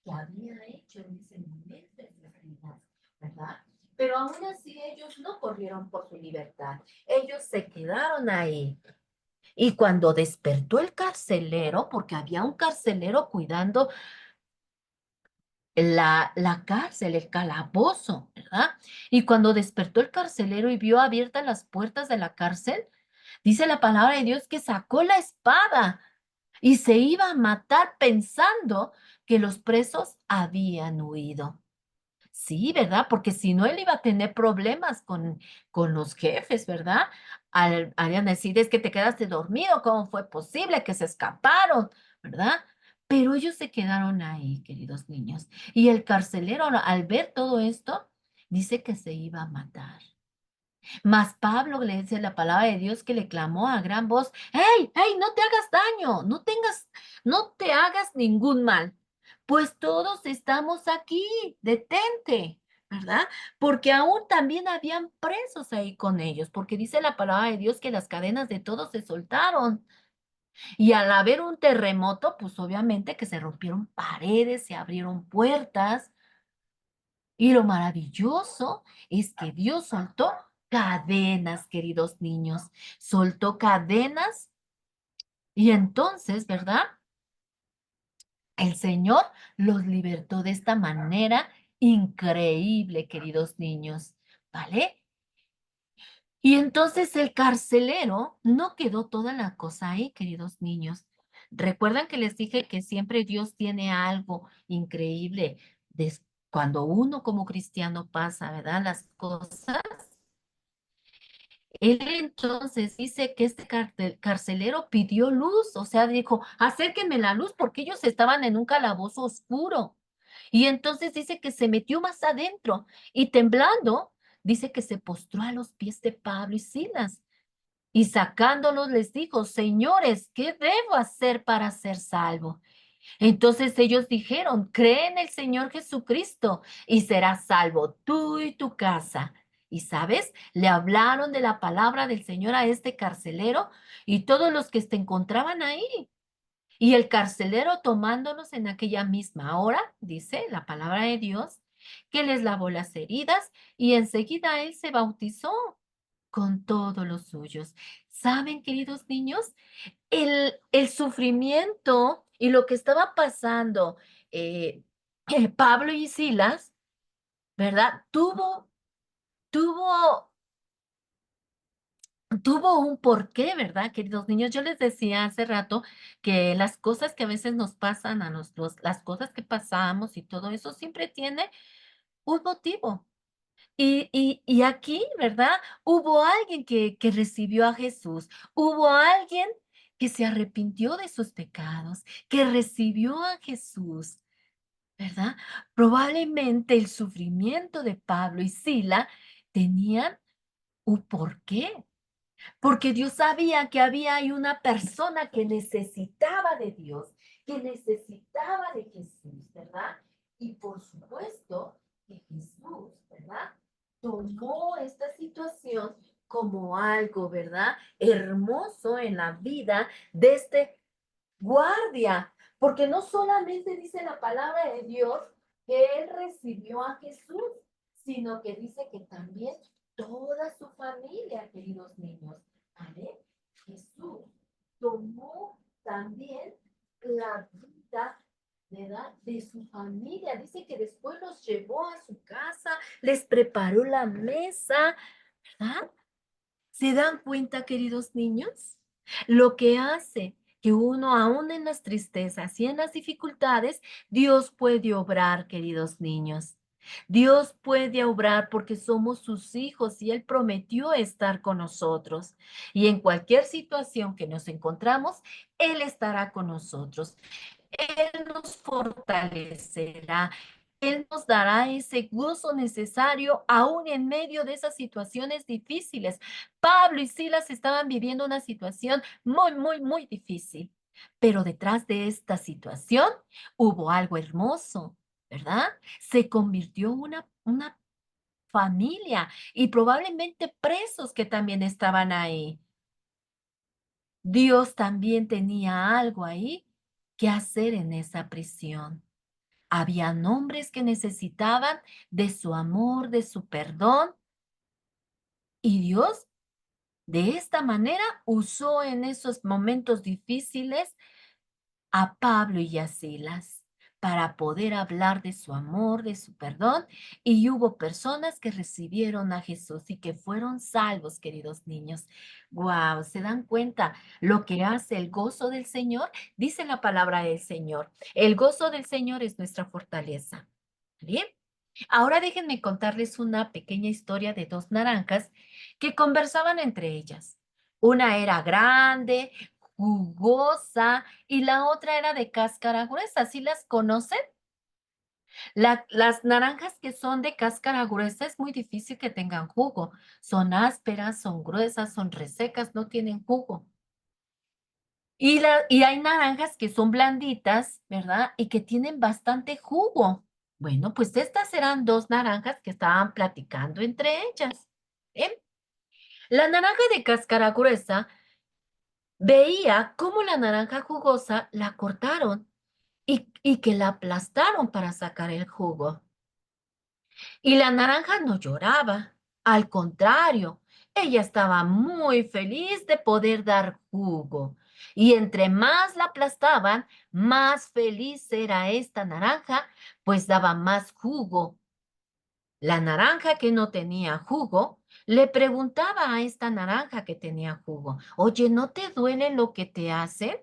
que había hecho en ese momento en sus vidas, ¿verdad? Pero aún así ellos no corrieron por su libertad. Ellos se quedaron ahí. Y cuando despertó el carcelero, porque había un carcelero cuidando la cárcel, el calabozo, ¿verdad? Y cuando despertó el carcelero y vio abiertas las puertas de la cárcel, dice la palabra de Dios que sacó la espada y se iba a matar pensando que los presos habían huido. Sí, ¿verdad? Porque si no, él iba a tener problemas con los jefes, ¿verdad? Al decir, es que te quedaste dormido, ¿cómo fue posible que se escaparon? ¿Verdad? Pero ellos se quedaron ahí, queridos niños. Y el carcelero, al ver todo esto, dice que se iba a matar. Mas Pablo le dice la palabra de Dios que le clamó a gran voz, ¡Hey, hey, no te hagas daño, no te hagas ningún mal, pues todos estamos aquí, detente, ¿verdad? Porque aún también habían presos ahí con ellos, porque dice la palabra de Dios que las cadenas de todos se soltaron. Y al haber un terremoto, pues obviamente que se rompieron paredes, se abrieron puertas. Y lo maravilloso es que Dios soltó cadenas, queridos niños, soltó cadenas y entonces, ¿verdad? El Señor los libertó de esta manera increíble, queridos niños, ¿vale? Y entonces el carcelero no quedó toda la cosa ahí, queridos niños. Recuerdan que les dije que siempre Dios tiene algo increíble cuando uno como cristiano pasa, ¿verdad? Las cosas. Él entonces dice que este carcelero pidió luz, o sea, dijo, acérquenme la luz porque ellos estaban en un calabozo oscuro. Y entonces dice que se metió más adentro y temblando, dice que se postró a los pies de Pablo y Silas. Y sacándolos les dijo, señores, ¿qué debo hacer para ser salvo? Entonces ellos dijeron, cree en el Señor Jesucristo y serás salvo tú y tu casa. Y sabes, le hablaron de la palabra del Señor a este carcelero y todos los que se encontraban ahí. Y el carcelero tomándolos en aquella misma hora, dice la palabra de Dios, que les lavó las heridas y enseguida él se bautizó con todos los suyos. ¿Saben, queridos niños? El sufrimiento y lo que estaba pasando eh, Pablo y Silas, ¿verdad? Tuvo, tuvo un porqué, ¿verdad, queridos niños? Yo les decía hace rato que las cosas que a veces nos pasan a nosotros, las cosas que pasamos y todo eso siempre tiene un motivo. Y aquí, ¿verdad? Hubo alguien que recibió a Jesús, hubo alguien que se arrepintió de sus pecados, que recibió a Jesús, ¿verdad? Probablemente el sufrimiento de Pablo y Sila tenían un porqué, porque Dios sabía que había ahí una persona que necesitaba de Dios, que necesitaba de Jesús, ¿verdad? Y por supuesto que Jesús, ¿verdad? Tomó esta situación como algo, ¿verdad? Hermoso en la vida de este guardia, porque no solamente dice la palabra de Dios que él recibió a Jesús, sino que dice que también toda su familia, queridos niños, ¿vale? Jesús tomó también la vida, ¿verdad? De su familia. Dice que después los llevó a su casa, les preparó la mesa, ¿verdad? ¿Se dan cuenta, queridos niños? Lo que hace que uno, aún en las tristezas y en las dificultades, Dios puede obrar, queridos niños. Dios puede obrar porque somos sus hijos y Él prometió estar con nosotros. Y en cualquier situación que nos encontramos, Él estará con nosotros. Él nos fortalecerá. Él nos dará ese gozo necesario aún en medio de esas situaciones difíciles. Pablo y Silas estaban viviendo una situación muy, muy, muy difícil. Pero detrás de esta situación hubo algo hermoso, ¿verdad? Se convirtió una familia y probablemente presos que también estaban ahí. Dios también tenía algo ahí que hacer en esa prisión. Había hombres que necesitaban de su amor, de su perdón, y Dios de esta manera usó en esos momentos difíciles a Pablo y a Silas para poder hablar de su amor, de su perdón, y hubo personas que recibieron a Jesús y que fueron salvos, queridos niños. Wow, ¿se dan cuenta lo que hace el gozo del Señor? Dice la palabra del Señor. El gozo del Señor es nuestra fortaleza. ¿Bien? Ahora déjenme contarles una pequeña historia de dos naranjas que conversaban entre ellas. Una era grande, jugosa y la otra era de cáscara gruesa. ¿Sí las conocen? Las naranjas que son de cáscara gruesa es muy difícil que tengan jugo. Son ásperas, son gruesas, son resecas, no tienen jugo. Y hay naranjas que son blanditas, ¿verdad? Y que tienen bastante jugo. Bueno, pues estas eran dos naranjas que estaban platicando entre ellas. ¿Eh? La naranja de cáscara gruesa veía cómo la naranja jugosa la cortaron y que la aplastaron para sacar el jugo. Y la naranja no lloraba, al contrario, ella estaba muy feliz de poder dar jugo. Y entre más la aplastaban, más feliz era esta naranja, pues daba más jugo. La naranja que no tenía jugo le preguntaba a esta naranja que tenía jugo, oye, ¿no te duele lo que te hacen?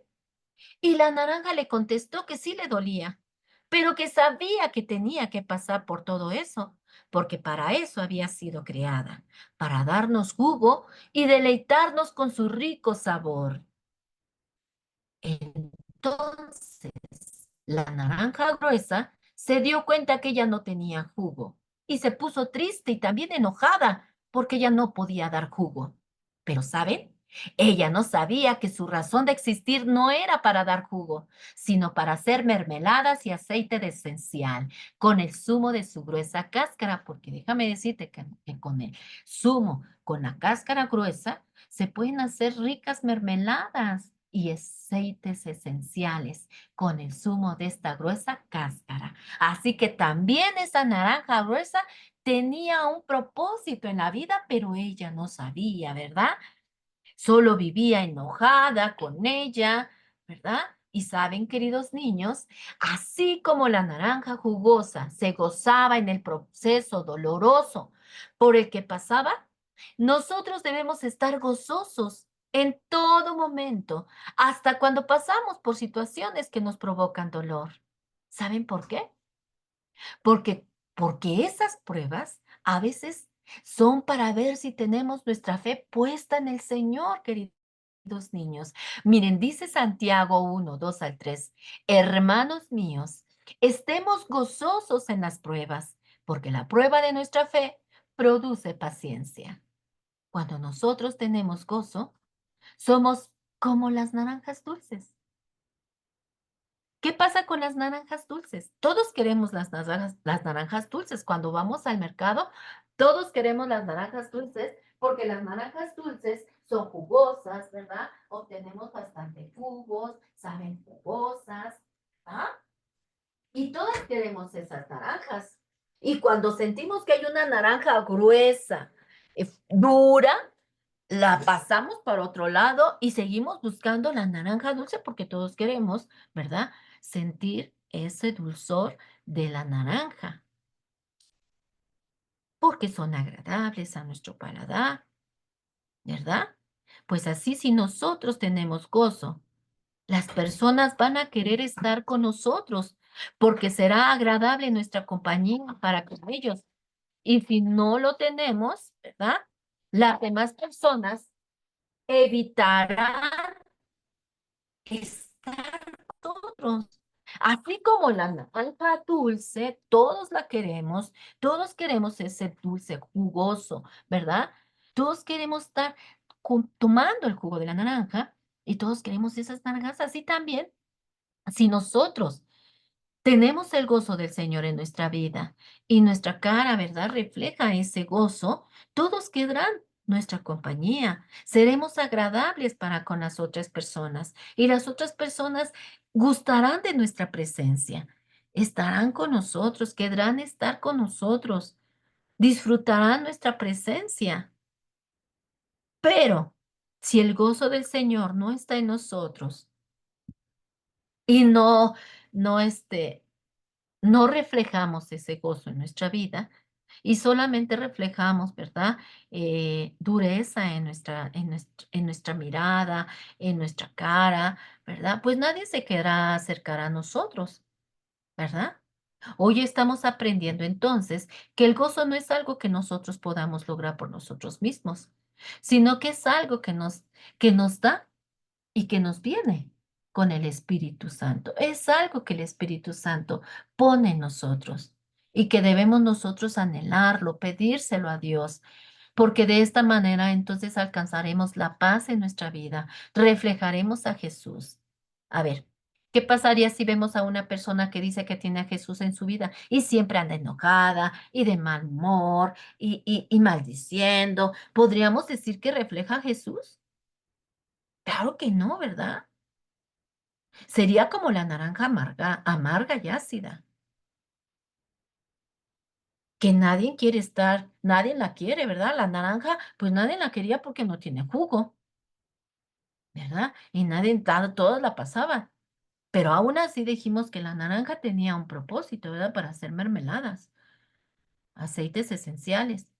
Y la naranja le contestó que sí le dolía, pero que sabía que tenía que pasar por todo eso, porque para eso había sido creada, para darnos jugo y deleitarnos con su rico sabor. Entonces, la naranja gruesa se dio cuenta que ella no tenía jugo y se puso triste y también enojada porque ella no podía dar jugo. Pero, ¿saben? Ella no sabía que su razón de existir no era para dar jugo, sino para hacer mermeladas y aceite de esencial con el zumo de su gruesa cáscara, porque déjame decirte que con el zumo, con la cáscara gruesa, se pueden hacer ricas mermeladas y aceites esenciales con el zumo de esta gruesa cáscara. Así que también esa naranja gruesa tenía un propósito en la vida, pero ella no sabía, ¿verdad? Solo vivía enojada con ella, ¿verdad? Y saben, queridos niños, así como la naranja jugosa se gozaba en el proceso doloroso por el que pasaba, nosotros debemos estar gozosos en todo momento, hasta cuando pasamos por situaciones que nos provocan dolor. ¿Saben por qué? Porque, porque esas pruebas a veces son para ver si tenemos nuestra fe puesta en el Señor, queridos niños. Miren, dice Santiago 1, 2 al 3, hermanos míos, estemos gozosos en las pruebas, porque la prueba de nuestra fe produce paciencia. Cuando nosotros tenemos gozo, somos como las naranjas dulces. ¿Qué pasa con las naranjas dulces? Todos queremos las naranjas dulces. Cuando vamos al mercado, todos queremos las naranjas dulces porque las naranjas dulces son jugosas, ¿verdad? Obtenemos bastante jugos, saben jugosas, ¿ah? Y todas queremos esas naranjas. Y cuando sentimos que hay una naranja gruesa, dura, la pasamos para otro lado y seguimos buscando la naranja dulce porque todos queremos, ¿verdad? Sentir ese dulzor de la naranja, porque son agradables a nuestro paladar, ¿verdad? Pues así si nosotros tenemos gozo, las personas van a querer estar con nosotros porque será agradable nuestra compañía para con ellos. Y si no lo tenemos, ¿verdad? Las demás personas evitarán estar con nosotros. Así como la naranja dulce, todos la queremos, todos queremos ese dulce jugoso, ¿verdad? Todos queremos estar tomando el jugo de la naranja y todos queremos esas naranjas así también. Si nosotros tenemos el gozo del Señor en nuestra vida y nuestra cara, ¿verdad? Refleja ese gozo. Todos querrán nuestra compañía. Seremos agradables para con las otras personas y las otras personas gustarán de nuestra presencia. Estarán con nosotros, querrán estar con nosotros, disfrutarán nuestra presencia. Pero si el gozo del Señor no está en nosotros y no, no reflejamos ese gozo en nuestra vida y solamente reflejamos, ¿verdad? Dureza en nuestra mirada, en nuestra cara, ¿verdad? Pues nadie se querrá acercar a nosotros, ¿verdad? Hoy estamos aprendiendo entonces que el gozo no es algo que nosotros podamos lograr por nosotros mismos, sino que es algo que nos da y que nos viene con el Espíritu Santo. Es algo que el Espíritu Santo pone en nosotros y que debemos nosotros anhelarlo, pedírselo a Dios, porque de esta manera entonces alcanzaremos la paz en nuestra vida, reflejaremos a Jesús. A ver, ¿Qué pasaría si vemos a una persona que dice que tiene a Jesús en su vida y siempre anda enojada y de mal humor y maldiciendo? ¿Podríamos decir que refleja a Jesús? Claro que no, ¿verdad? Sería como la naranja amarga y ácida, que nadie quiere estar, nadie la quiere, ¿verdad? La naranja, pues nadie la quería porque no tiene jugo, ¿verdad? Y nadie, todos la pasaban. Pero aún así dijimos que la naranja tenía un propósito, ¿verdad? Para hacer mermeladas, aceites esenciales.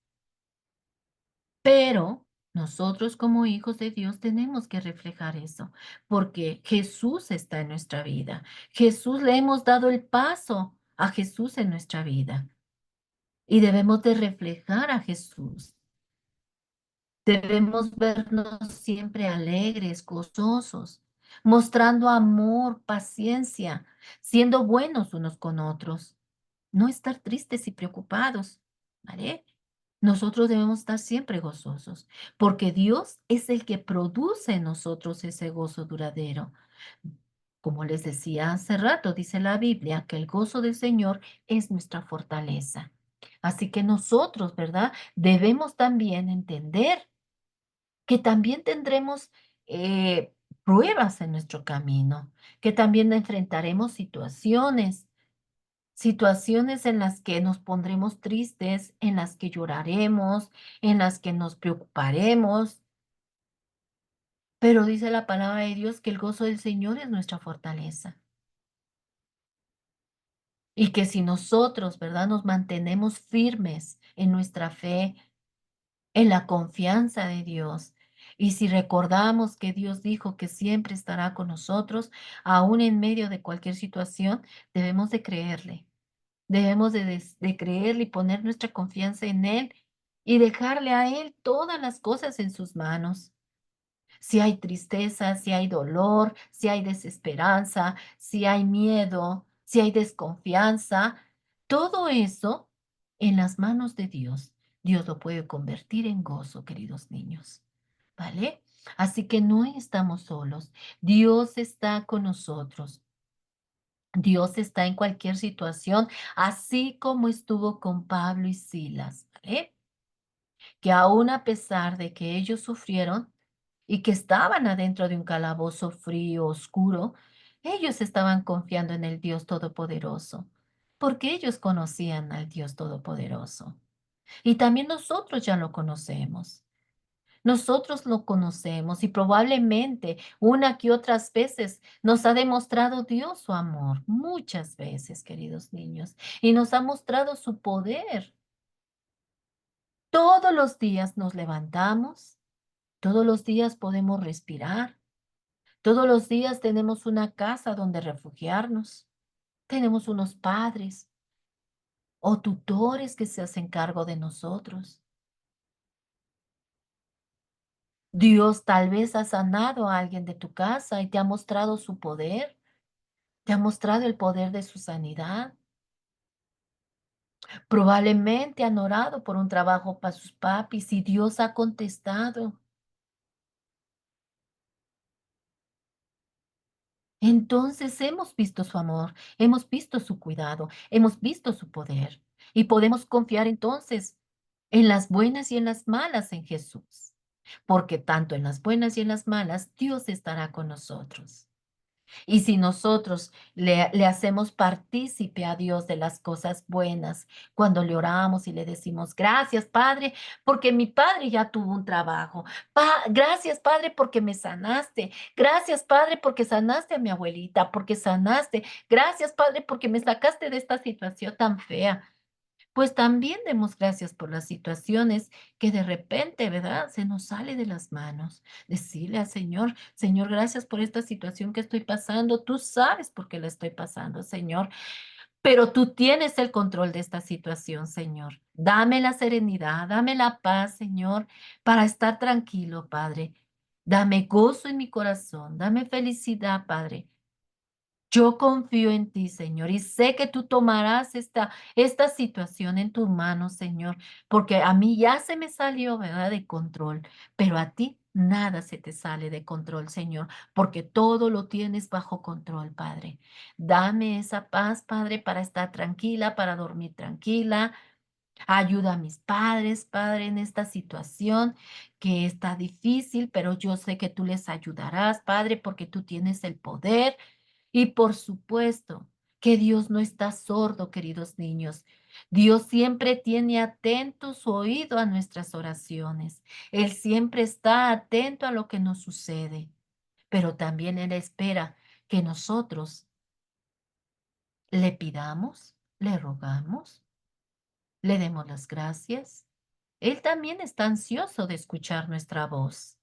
Pero nosotros como hijos de Dios tenemos que reflejar eso, porque Jesús está en nuestra vida. Jesús le hemos dado el paso a Jesús en nuestra vida y debemos de reflejar a Jesús. Debemos vernos siempre alegres, gozosos, mostrando amor, paciencia, siendo buenos unos con otros. No estar tristes y preocupados, ¿vale? Nosotros debemos estar siempre gozosos, porque Dios es el que produce en nosotros ese gozo duradero. Como les decía hace rato, dice la Biblia que el gozo del Señor es nuestra fortaleza. Así que nosotros, ¿verdad? Debemos también entender que también tendremos pruebas en nuestro camino, que también enfrentaremos situaciones en las que nos pondremos tristes, en las que lloraremos, en las que nos preocuparemos, pero dice la palabra de Dios que el gozo del Señor es nuestra fortaleza y que si nosotros, ¿verdad?, nos mantenemos firmes en nuestra fe, en la confianza de Dios. Y si recordamos que Dios dijo que siempre estará con nosotros, aún en medio de cualquier situación, debemos de creerle. Debemos de creerle y poner nuestra confianza en Él y dejarle a Él todas las cosas en sus manos. Si hay tristeza, si hay dolor, si hay desesperanza, si hay miedo, si hay desconfianza, todo eso en las manos de Dios. Dios lo puede convertir en gozo, queridos niños. ¿Vale? Así que no estamos solos. Dios está con nosotros. Dios está en cualquier situación, así como estuvo con Pablo y Silas, ¿vale? Que aún a pesar de que ellos sufrieron y que estaban adentro de un calabozo frío, oscuro, ellos estaban confiando en el Dios Todopoderoso, porque ellos conocían al Dios Todopoderoso. Y también nosotros ya lo conocemos. Nosotros lo conocemos y probablemente una que otras veces nos ha demostrado Dios su amor, muchas veces, queridos niños, y nos ha mostrado su poder. Todos los días nos levantamos, todos los días podemos respirar, todos los días tenemos una casa donde refugiarnos, tenemos unos padres o tutores que se hacen cargo de nosotros. Dios tal vez ha sanado a alguien de tu casa y te ha mostrado su poder. ¿Te ha mostrado el poder de su sanidad? Probablemente han orado por un trabajo para sus papis y Dios ha contestado. Entonces hemos visto su amor, hemos visto su cuidado, hemos visto su poder y podemos confiar entonces en las buenas y en las malas en Jesús, porque tanto en las buenas y en las malas Dios estará con nosotros. Y si nosotros le hacemos partícipe a Dios de las cosas buenas, cuando le oramos y le decimos, gracias, Padre, porque mi padre ya tuvo un trabajo. Gracias, Padre, porque me sanaste. Gracias, Padre, porque sanaste a mi abuelita, porque sanaste. Gracias, Padre, porque me sacaste de esta situación tan fea. Pues también demos gracias por las situaciones que de repente, ¿verdad? Se nos sale de las manos. Decirle al Señor, Señor, gracias por esta situación que estoy pasando. Tú sabes por qué la estoy pasando, Señor, pero tú tienes el control de esta situación, Señor. Dame la serenidad, dame la paz, Señor, para estar tranquilo, Padre. Dame gozo en mi corazón, dame felicidad, Padre. Yo confío en ti, Señor, y sé que tú tomarás esta situación en tus manos, Señor, porque a mí ya se me salió, ¿verdad?, de control, pero a ti nada se te sale de control, Señor, porque todo lo tienes bajo control, Padre. Dame esa paz, Padre, para estar tranquila, para dormir tranquila. Ayuda a mis padres, Padre, en esta situación que está difícil, pero yo sé que tú les ayudarás, Padre, porque tú tienes el poder. Y por supuesto que Dios no está sordo, queridos niños. Dios siempre tiene atento su oído a nuestras oraciones. Él siempre está atento a lo que nos sucede, pero también Él espera que nosotros le pidamos, le rogamos, le demos las gracias. Él también está ansioso de escuchar nuestra voz.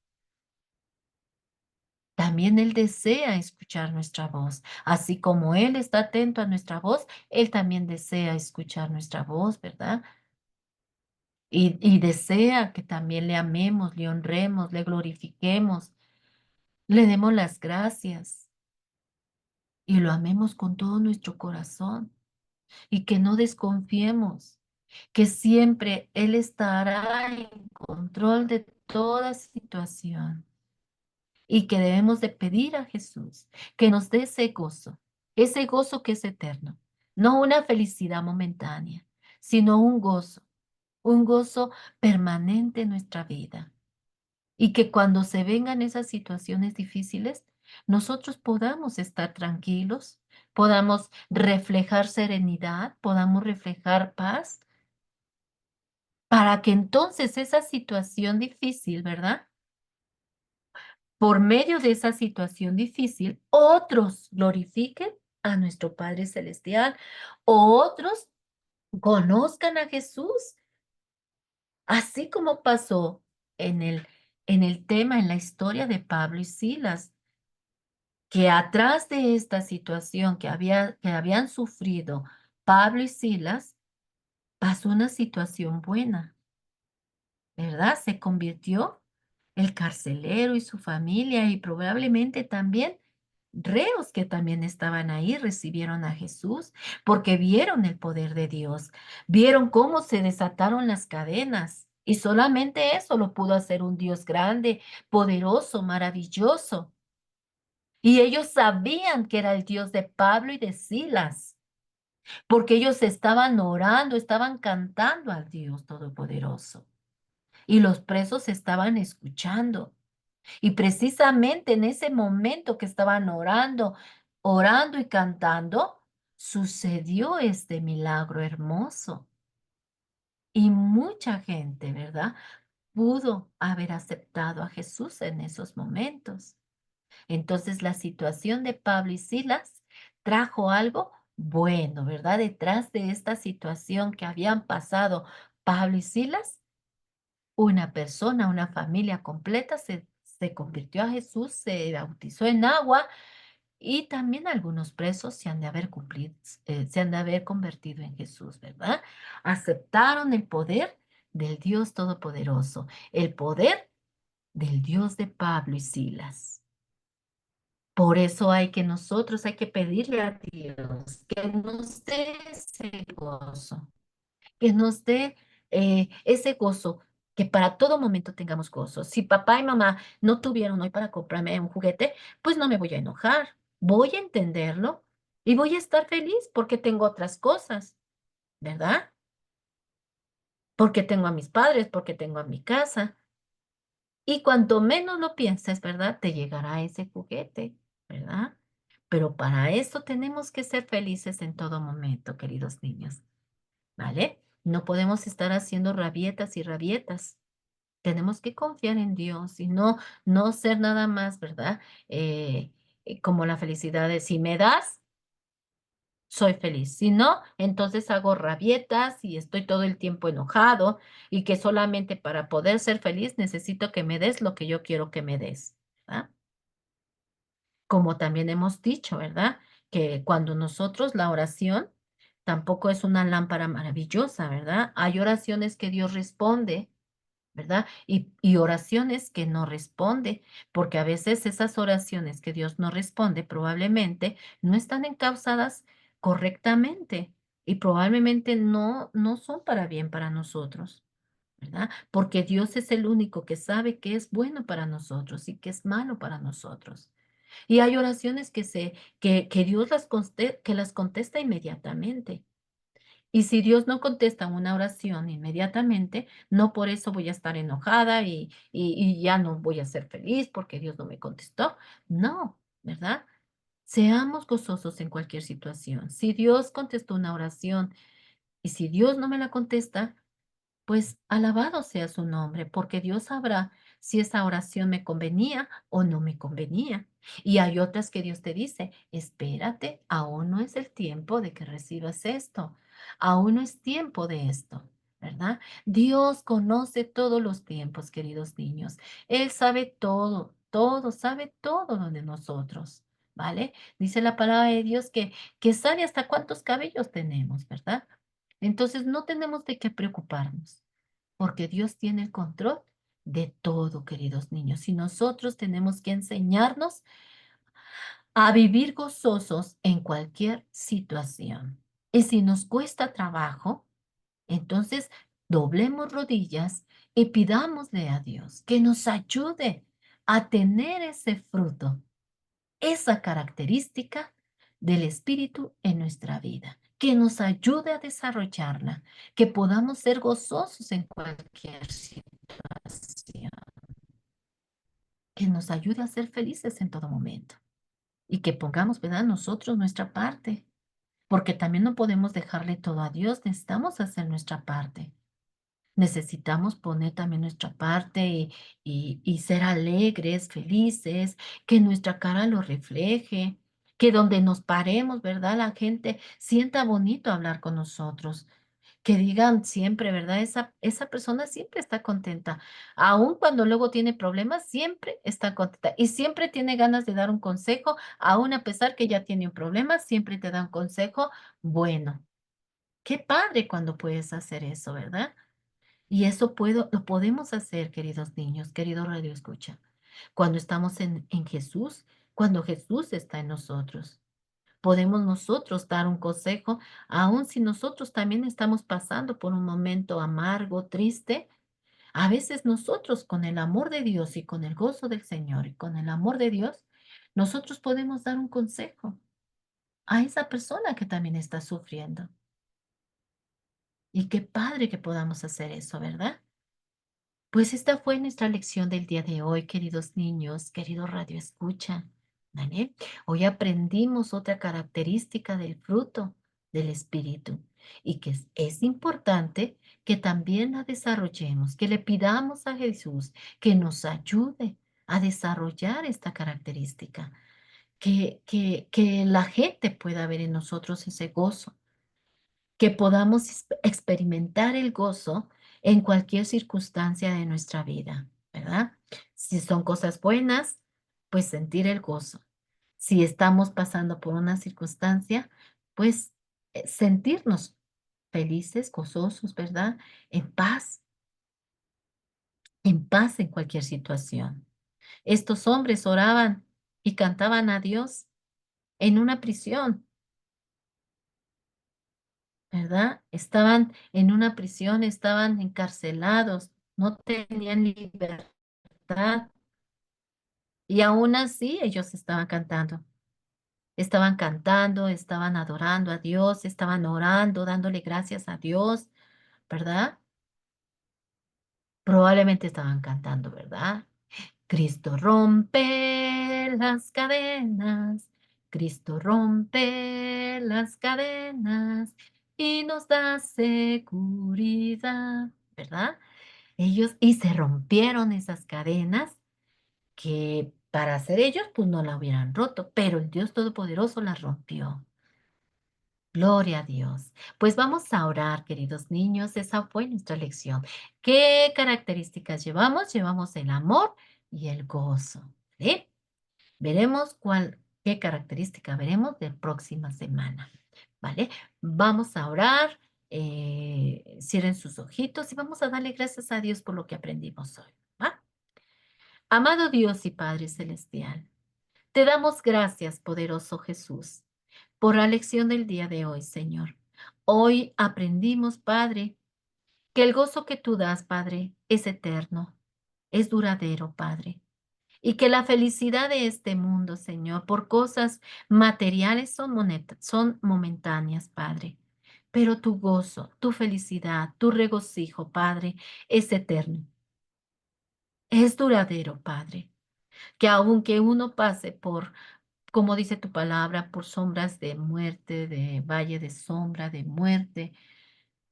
También Él desea escuchar nuestra voz. Así como Él está atento a nuestra voz, Él también desea escuchar nuestra voz, ¿verdad? Y desea que también le amemos, le honremos, le glorifiquemos, le demos las gracias y lo amemos con todo nuestro corazón y que no desconfiemos, que siempre Él estará en control de toda situación. Y que debemos de pedir a Jesús que nos dé ese gozo que es eterno, no una felicidad momentánea, sino un gozo permanente en nuestra vida. Y que cuando se vengan esas situaciones difíciles, nosotros podamos estar tranquilos, podamos reflejar serenidad, podamos reflejar paz, para que entonces esa situación difícil, ¿verdad? Por medio de esa situación difícil, otros glorifiquen a nuestro Padre Celestial, otros conozcan a Jesús, así como pasó en el tema, en la historia de Pablo y Silas, que atrás de esta situación que habían sufrido Pablo y Silas, pasó una situación buena, ¿verdad? Se convirtió el carcelero y su familia y probablemente también reos que también estaban ahí recibieron a Jesús porque vieron el poder de Dios, vieron cómo se desataron las cadenas y solamente eso lo pudo hacer un Dios grande, poderoso, maravilloso. Y ellos sabían que era el Dios de Pablo y de Silas, porque ellos estaban orando, estaban cantando al Dios Todopoderoso. Y los presos estaban escuchando. Y precisamente en ese momento que estaban orando y cantando, sucedió este milagro hermoso. Y mucha gente, ¿verdad? Pudo haber aceptado a Jesús en esos momentos. Entonces la situación de Pablo y Silas trajo algo bueno, ¿verdad? Detrás de esta situación que habían pasado Pablo y Silas, una persona, una familia completa se convirtió a Jesús, se bautizó en agua y también algunos presos se han de haber convertido en Jesús, ¿verdad? Aceptaron el poder del Dios Todopoderoso, el poder del Dios de Pablo y Silas. Por eso nosotros hay que pedirle a Dios que nos dé ese gozo, que nos dé ese gozo, que para todo momento tengamos gozo. Si papá y mamá no tuvieron hoy para comprarme un juguete, pues no me voy a enojar, voy a entenderlo y voy a estar feliz porque tengo otras cosas, ¿verdad? Porque tengo a mis padres, porque tengo a mi casa. Y cuanto menos lo pienses, ¿verdad? Te llegará ese juguete, ¿verdad? Pero para eso tenemos que ser felices en todo momento, queridos niños, ¿vale? No podemos estar haciendo rabietas y rabietas. Tenemos que confiar en Dios y no ser nada más, ¿verdad? Como la felicidad de si me das, soy feliz. Si no, entonces hago rabietas y estoy todo el tiempo enojado y que solamente para poder ser feliz necesito que me des lo que yo quiero que me des, ¿verdad? Como también hemos dicho, ¿verdad? Que cuando nosotros la oración tampoco es una lámpara maravillosa, ¿verdad? Hay oraciones que Dios responde, ¿verdad? Y oraciones que no responde, porque a veces esas oraciones que Dios no responde probablemente no están encausadas correctamente y probablemente no son para bien para nosotros, ¿verdad? Porque Dios es el único que sabe qué es bueno para nosotros y qué es malo para nosotros. Y hay oraciones que Dios que las contesta inmediatamente. Y si Dios no contesta una oración inmediatamente, no por eso voy a estar enojada y ya no voy a ser feliz porque Dios no me contestó. No, ¿verdad? Seamos gozosos en cualquier situación. Si Dios contestó una oración y si Dios no me la contesta, pues alabado sea su nombre, porque Dios sabrá si esa oración me convenía o no me convenía. Y hay otras que Dios te dice, espérate, aún no es el tiempo de que recibas esto, aún no es tiempo de esto, ¿verdad? Dios conoce todos los tiempos, queridos niños. Él sabe todo, todo, sabe todo lo de nosotros, ¿vale? Dice la palabra de Dios que sabe hasta cuántos cabellos tenemos, ¿verdad? Entonces no tenemos de qué preocuparnos, porque Dios tiene el control de todo, queridos niños. Y nosotros tenemos que enseñarnos a vivir gozosos en cualquier situación. Y si nos cuesta trabajo, entonces doblemos rodillas y pidámosle a Dios que nos ayude a tener ese fruto, esa característica del Espíritu en nuestra vida, que nos ayude a desarrollarla, que podamos ser gozosos en cualquier situación, que nos ayude a ser felices en todo momento y que pongamos, ¿verdad?, nosotros nuestra parte, porque también no podemos dejarle todo a Dios, necesitamos hacer nuestra parte. Necesitamos poner también nuestra parte y ser alegres, felices, que nuestra cara lo refleje, que donde nos paremos, ¿verdad? La gente sienta bonito hablar con nosotros, que digan siempre, ¿verdad? Esa persona siempre está contenta, aun cuando luego tiene problemas, siempre está contenta y siempre tiene ganas de dar un consejo, aun a pesar que ya tiene un problema, siempre te da un consejo bueno. Qué padre cuando puedes hacer eso, ¿verdad? Y eso lo podemos hacer, queridos niños, querido Radio Escucha, cuando estamos en Jesús, cuando Jesús está en nosotros. Podemos nosotros dar un consejo, aun si nosotros también estamos pasando por un momento amargo, triste. A veces nosotros con el amor de Dios y con el gozo del Señor y con el amor de Dios, nosotros podemos dar un consejo a esa persona que también está sufriendo. Y qué padre que podamos hacer eso, ¿verdad? Pues esta fue nuestra lección del día de hoy, queridos niños, querido Radio Escucha. ¿Vale? Hoy aprendimos otra característica del fruto del Espíritu y que es importante que también la desarrollemos, que le pidamos a Jesús que nos ayude a desarrollar esta característica, que la gente pueda ver en nosotros ese gozo, que podamos experimentar el gozo en cualquier circunstancia de nuestra vida, ¿verdad? Si son cosas buenas, pues sentir el gozo. Si estamos pasando por una circunstancia, pues sentirnos felices, gozosos, ¿verdad? En paz en cualquier situación. Estos hombres oraban y cantaban a Dios en una prisión, ¿verdad? Estaban en una prisión, estaban encarcelados, no tenían libertad y aún así ellos estaban cantando, estaban adorando a Dios, estaban orando, dándole gracias a Dios, ¿verdad? Probablemente estaban cantando, ¿verdad? Cristo rompe las cadenas, Cristo rompe las cadenas y nos da seguridad, ¿verdad? Ellos, y se rompieron esas cadenas que para ser ellos, pues no la hubieran roto, pero el Dios Todopoderoso las rompió. Gloria a Dios. Pues vamos a orar, queridos niños. Esa fue nuestra lección. ¿Qué características llevamos? Llevamos el amor y el gozo. ¿Sí? Veremos qué característica veremos de próxima semana. ¿Vale? Vamos a orar. Cierren sus ojitos y vamos a darle gracias a Dios por lo que aprendimos hoy. ¿Va? Amado Dios y Padre Celestial, te damos gracias, poderoso Jesús, por la lección del día de hoy, Señor. Hoy aprendimos, Padre, que el gozo que tú das, Padre, es eterno, es duradero, Padre. Y que la felicidad de este mundo, Señor, por cosas materiales son momentáneas, Padre. Pero tu gozo, tu felicidad, tu regocijo, Padre, es eterno, es duradero, Padre. Que aunque uno pase por, como dice tu palabra, por sombras de muerte, de valle de sombra, de muerte,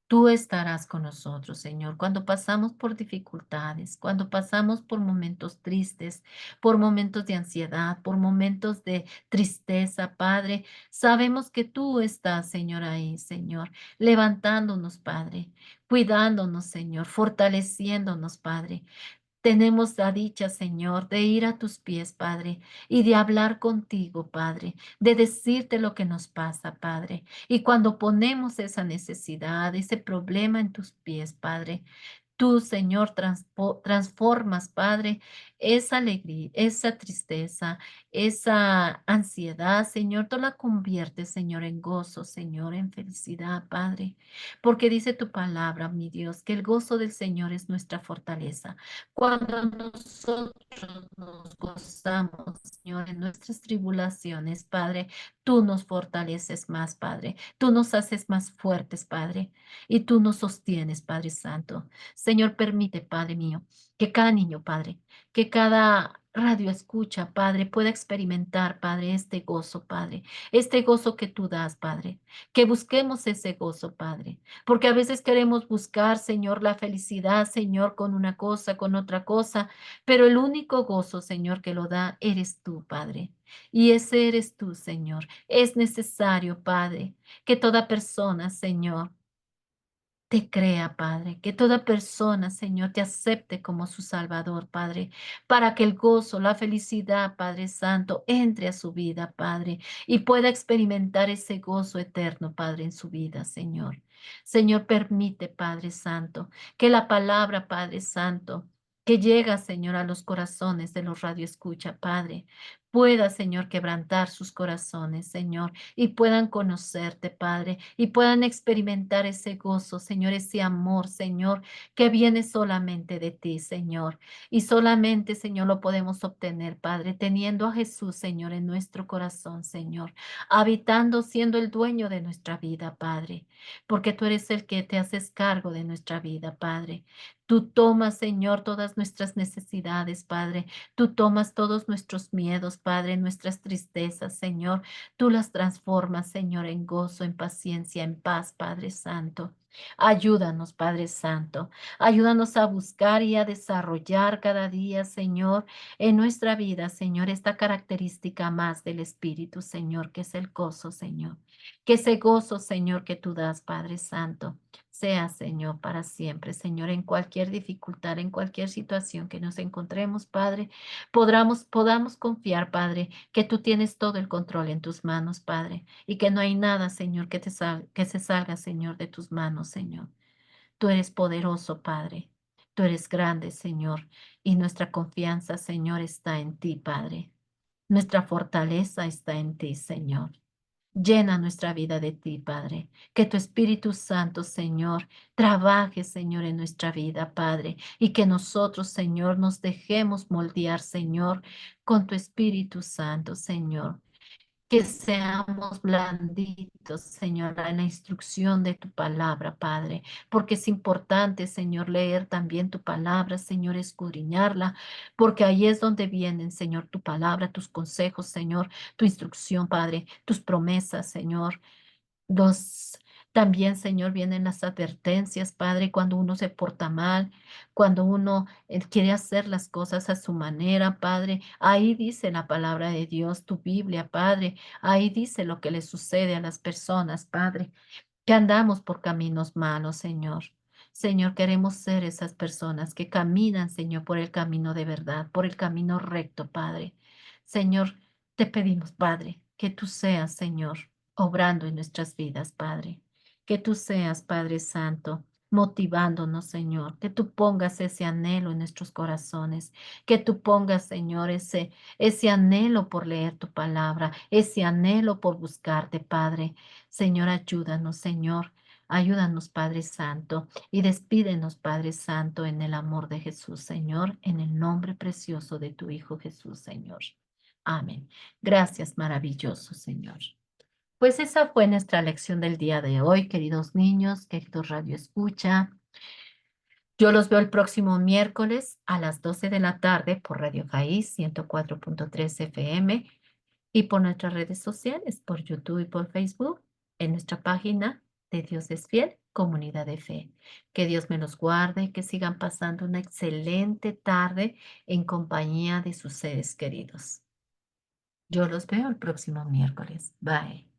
tú estarás con nosotros, Señor, cuando pasamos por dificultades, cuando pasamos por momentos tristes, por momentos de ansiedad, por momentos de tristeza, Padre. Sabemos que tú estás, Señor, ahí, Señor, levantándonos, Padre, cuidándonos, Señor, fortaleciéndonos, Padre. Tenemos la dicha, Señor, de ir a tus pies, Padre, y de hablar contigo, Padre, de decirte lo que nos pasa, Padre. Y cuando ponemos esa necesidad, ese problema en tus pies, Padre, tú, Señor, transformas, Padre, esa alegría, esa tristeza, esa ansiedad, Señor, tú la conviertes, Señor, en gozo, Señor, en felicidad, Padre, porque dice tu palabra, mi Dios, que el gozo del Señor es nuestra fortaleza. Cuando nosotros nos gozamos, Señor, en nuestras tribulaciones, Padre, tú nos fortaleces más, Padre, tú nos haces más fuertes, Padre, y tú nos sostienes, Padre Santo. Señor, permite, Padre mío, que cada niño, Padre, que cada radio escucha, Padre, pueda experimentar, Padre, este gozo, Padre, este gozo que tú das, Padre, que busquemos ese gozo, Padre, porque a veces queremos buscar, Señor, la felicidad, Señor, con una cosa, con otra cosa, pero el único gozo, Señor, que lo da, eres tú, Padre. Y ese eres tú, Señor. Es necesario, Padre, que toda persona, Señor, te crea, Padre, que toda persona, Señor, te acepte como su Salvador, Padre, para que el gozo, la felicidad, Padre Santo, entre a su vida, Padre, y pueda experimentar ese gozo eterno, Padre, en su vida, Señor. Señor, permite, Padre Santo, que la palabra, Padre Santo, que llega, Señor, a los corazones de los radioescucha, Padre, pueda, Señor, quebrantar sus corazones, Señor, y puedan conocerte, Padre, y puedan experimentar ese gozo, Señor, ese amor, Señor, que viene solamente de ti, Señor. Y solamente, Señor, lo podemos obtener, Padre, teniendo a Jesús, Señor, en nuestro corazón, Señor, habitando, siendo el dueño de nuestra vida, Padre, porque tú eres el que te haces cargo de nuestra vida, Padre. Tú tomas, Señor, todas nuestras necesidades, Padre. Tú tomas todos nuestros miedos, Padre, nuestras tristezas, Señor. Tú las transformas, Señor, en gozo, en paciencia, en paz, Padre Santo. Ayúdanos, Padre Santo. Ayúdanos a buscar y a desarrollar cada día, Señor, en nuestra vida, Señor, esta característica más del Espíritu, Señor, que es el gozo, Señor. Que ese gozo, Señor, que tú das, Padre Santo, sea, Señor, para siempre, Señor, en cualquier dificultad, en cualquier situación que nos encontremos, Padre, podamos confiar, Padre, que tú tienes todo el control en tus manos, Padre, y que no hay nada, Señor, que se salga, Señor, de tus manos, Señor. Tú eres poderoso, Padre. Tú eres grande, Señor, y nuestra confianza, Señor, está en ti, Padre. Nuestra fortaleza está en ti, Señor. Llena nuestra vida de ti, Padre. Que tu Espíritu Santo, Señor, trabaje, Señor, en nuestra vida, Padre. Y que nosotros, Señor, nos dejemos moldear, Señor, con tu Espíritu Santo, Señor. Que seamos blanditos, Señor, en la instrucción de tu palabra, Padre, porque es importante, Señor, leer también tu palabra, Señor, escudriñarla, porque ahí es donde vienen, Señor, tu palabra, tus consejos, Señor, tu instrucción, Padre, tus promesas, Señor. Los, también, Señor, vienen las advertencias, Padre, cuando uno se porta mal, cuando uno quiere hacer las cosas a su manera, Padre. Ahí dice la palabra de Dios, tu Biblia, Padre. Ahí dice lo que le sucede a las personas, Padre, que andamos por caminos malos, Señor. Señor, queremos ser esas personas que caminan, Señor, por el camino de verdad, por el camino recto, Padre. Señor, te pedimos, Padre, que tú seas, Señor, obrando en nuestras vidas, Padre. Que tú seas, Padre Santo, motivándonos, Señor. Que tú pongas ese anhelo en nuestros corazones. Que tú pongas, Señor, ese anhelo por leer tu palabra, ese anhelo por buscarte, Padre. Señor, ayúdanos, Señor. Ayúdanos, Padre Santo, y despídenos, Padre Santo, en el amor de Jesús, Señor, en el nombre precioso de tu Hijo Jesús, Señor. Amén. Gracias, maravilloso Señor. Pues esa fue nuestra lección del día de hoy, queridos niños, queridos Radio Escucha. Yo los veo el próximo miércoles a las 12 de la tarde por Radio País 104.3 FM y por nuestras redes sociales, por YouTube y por Facebook, en nuestra página de Dios es Fiel, Comunidad de Fe. Que Dios me los guarde, que sigan pasando una excelente tarde en compañía de sus seres queridos. Yo los veo el próximo miércoles. Bye.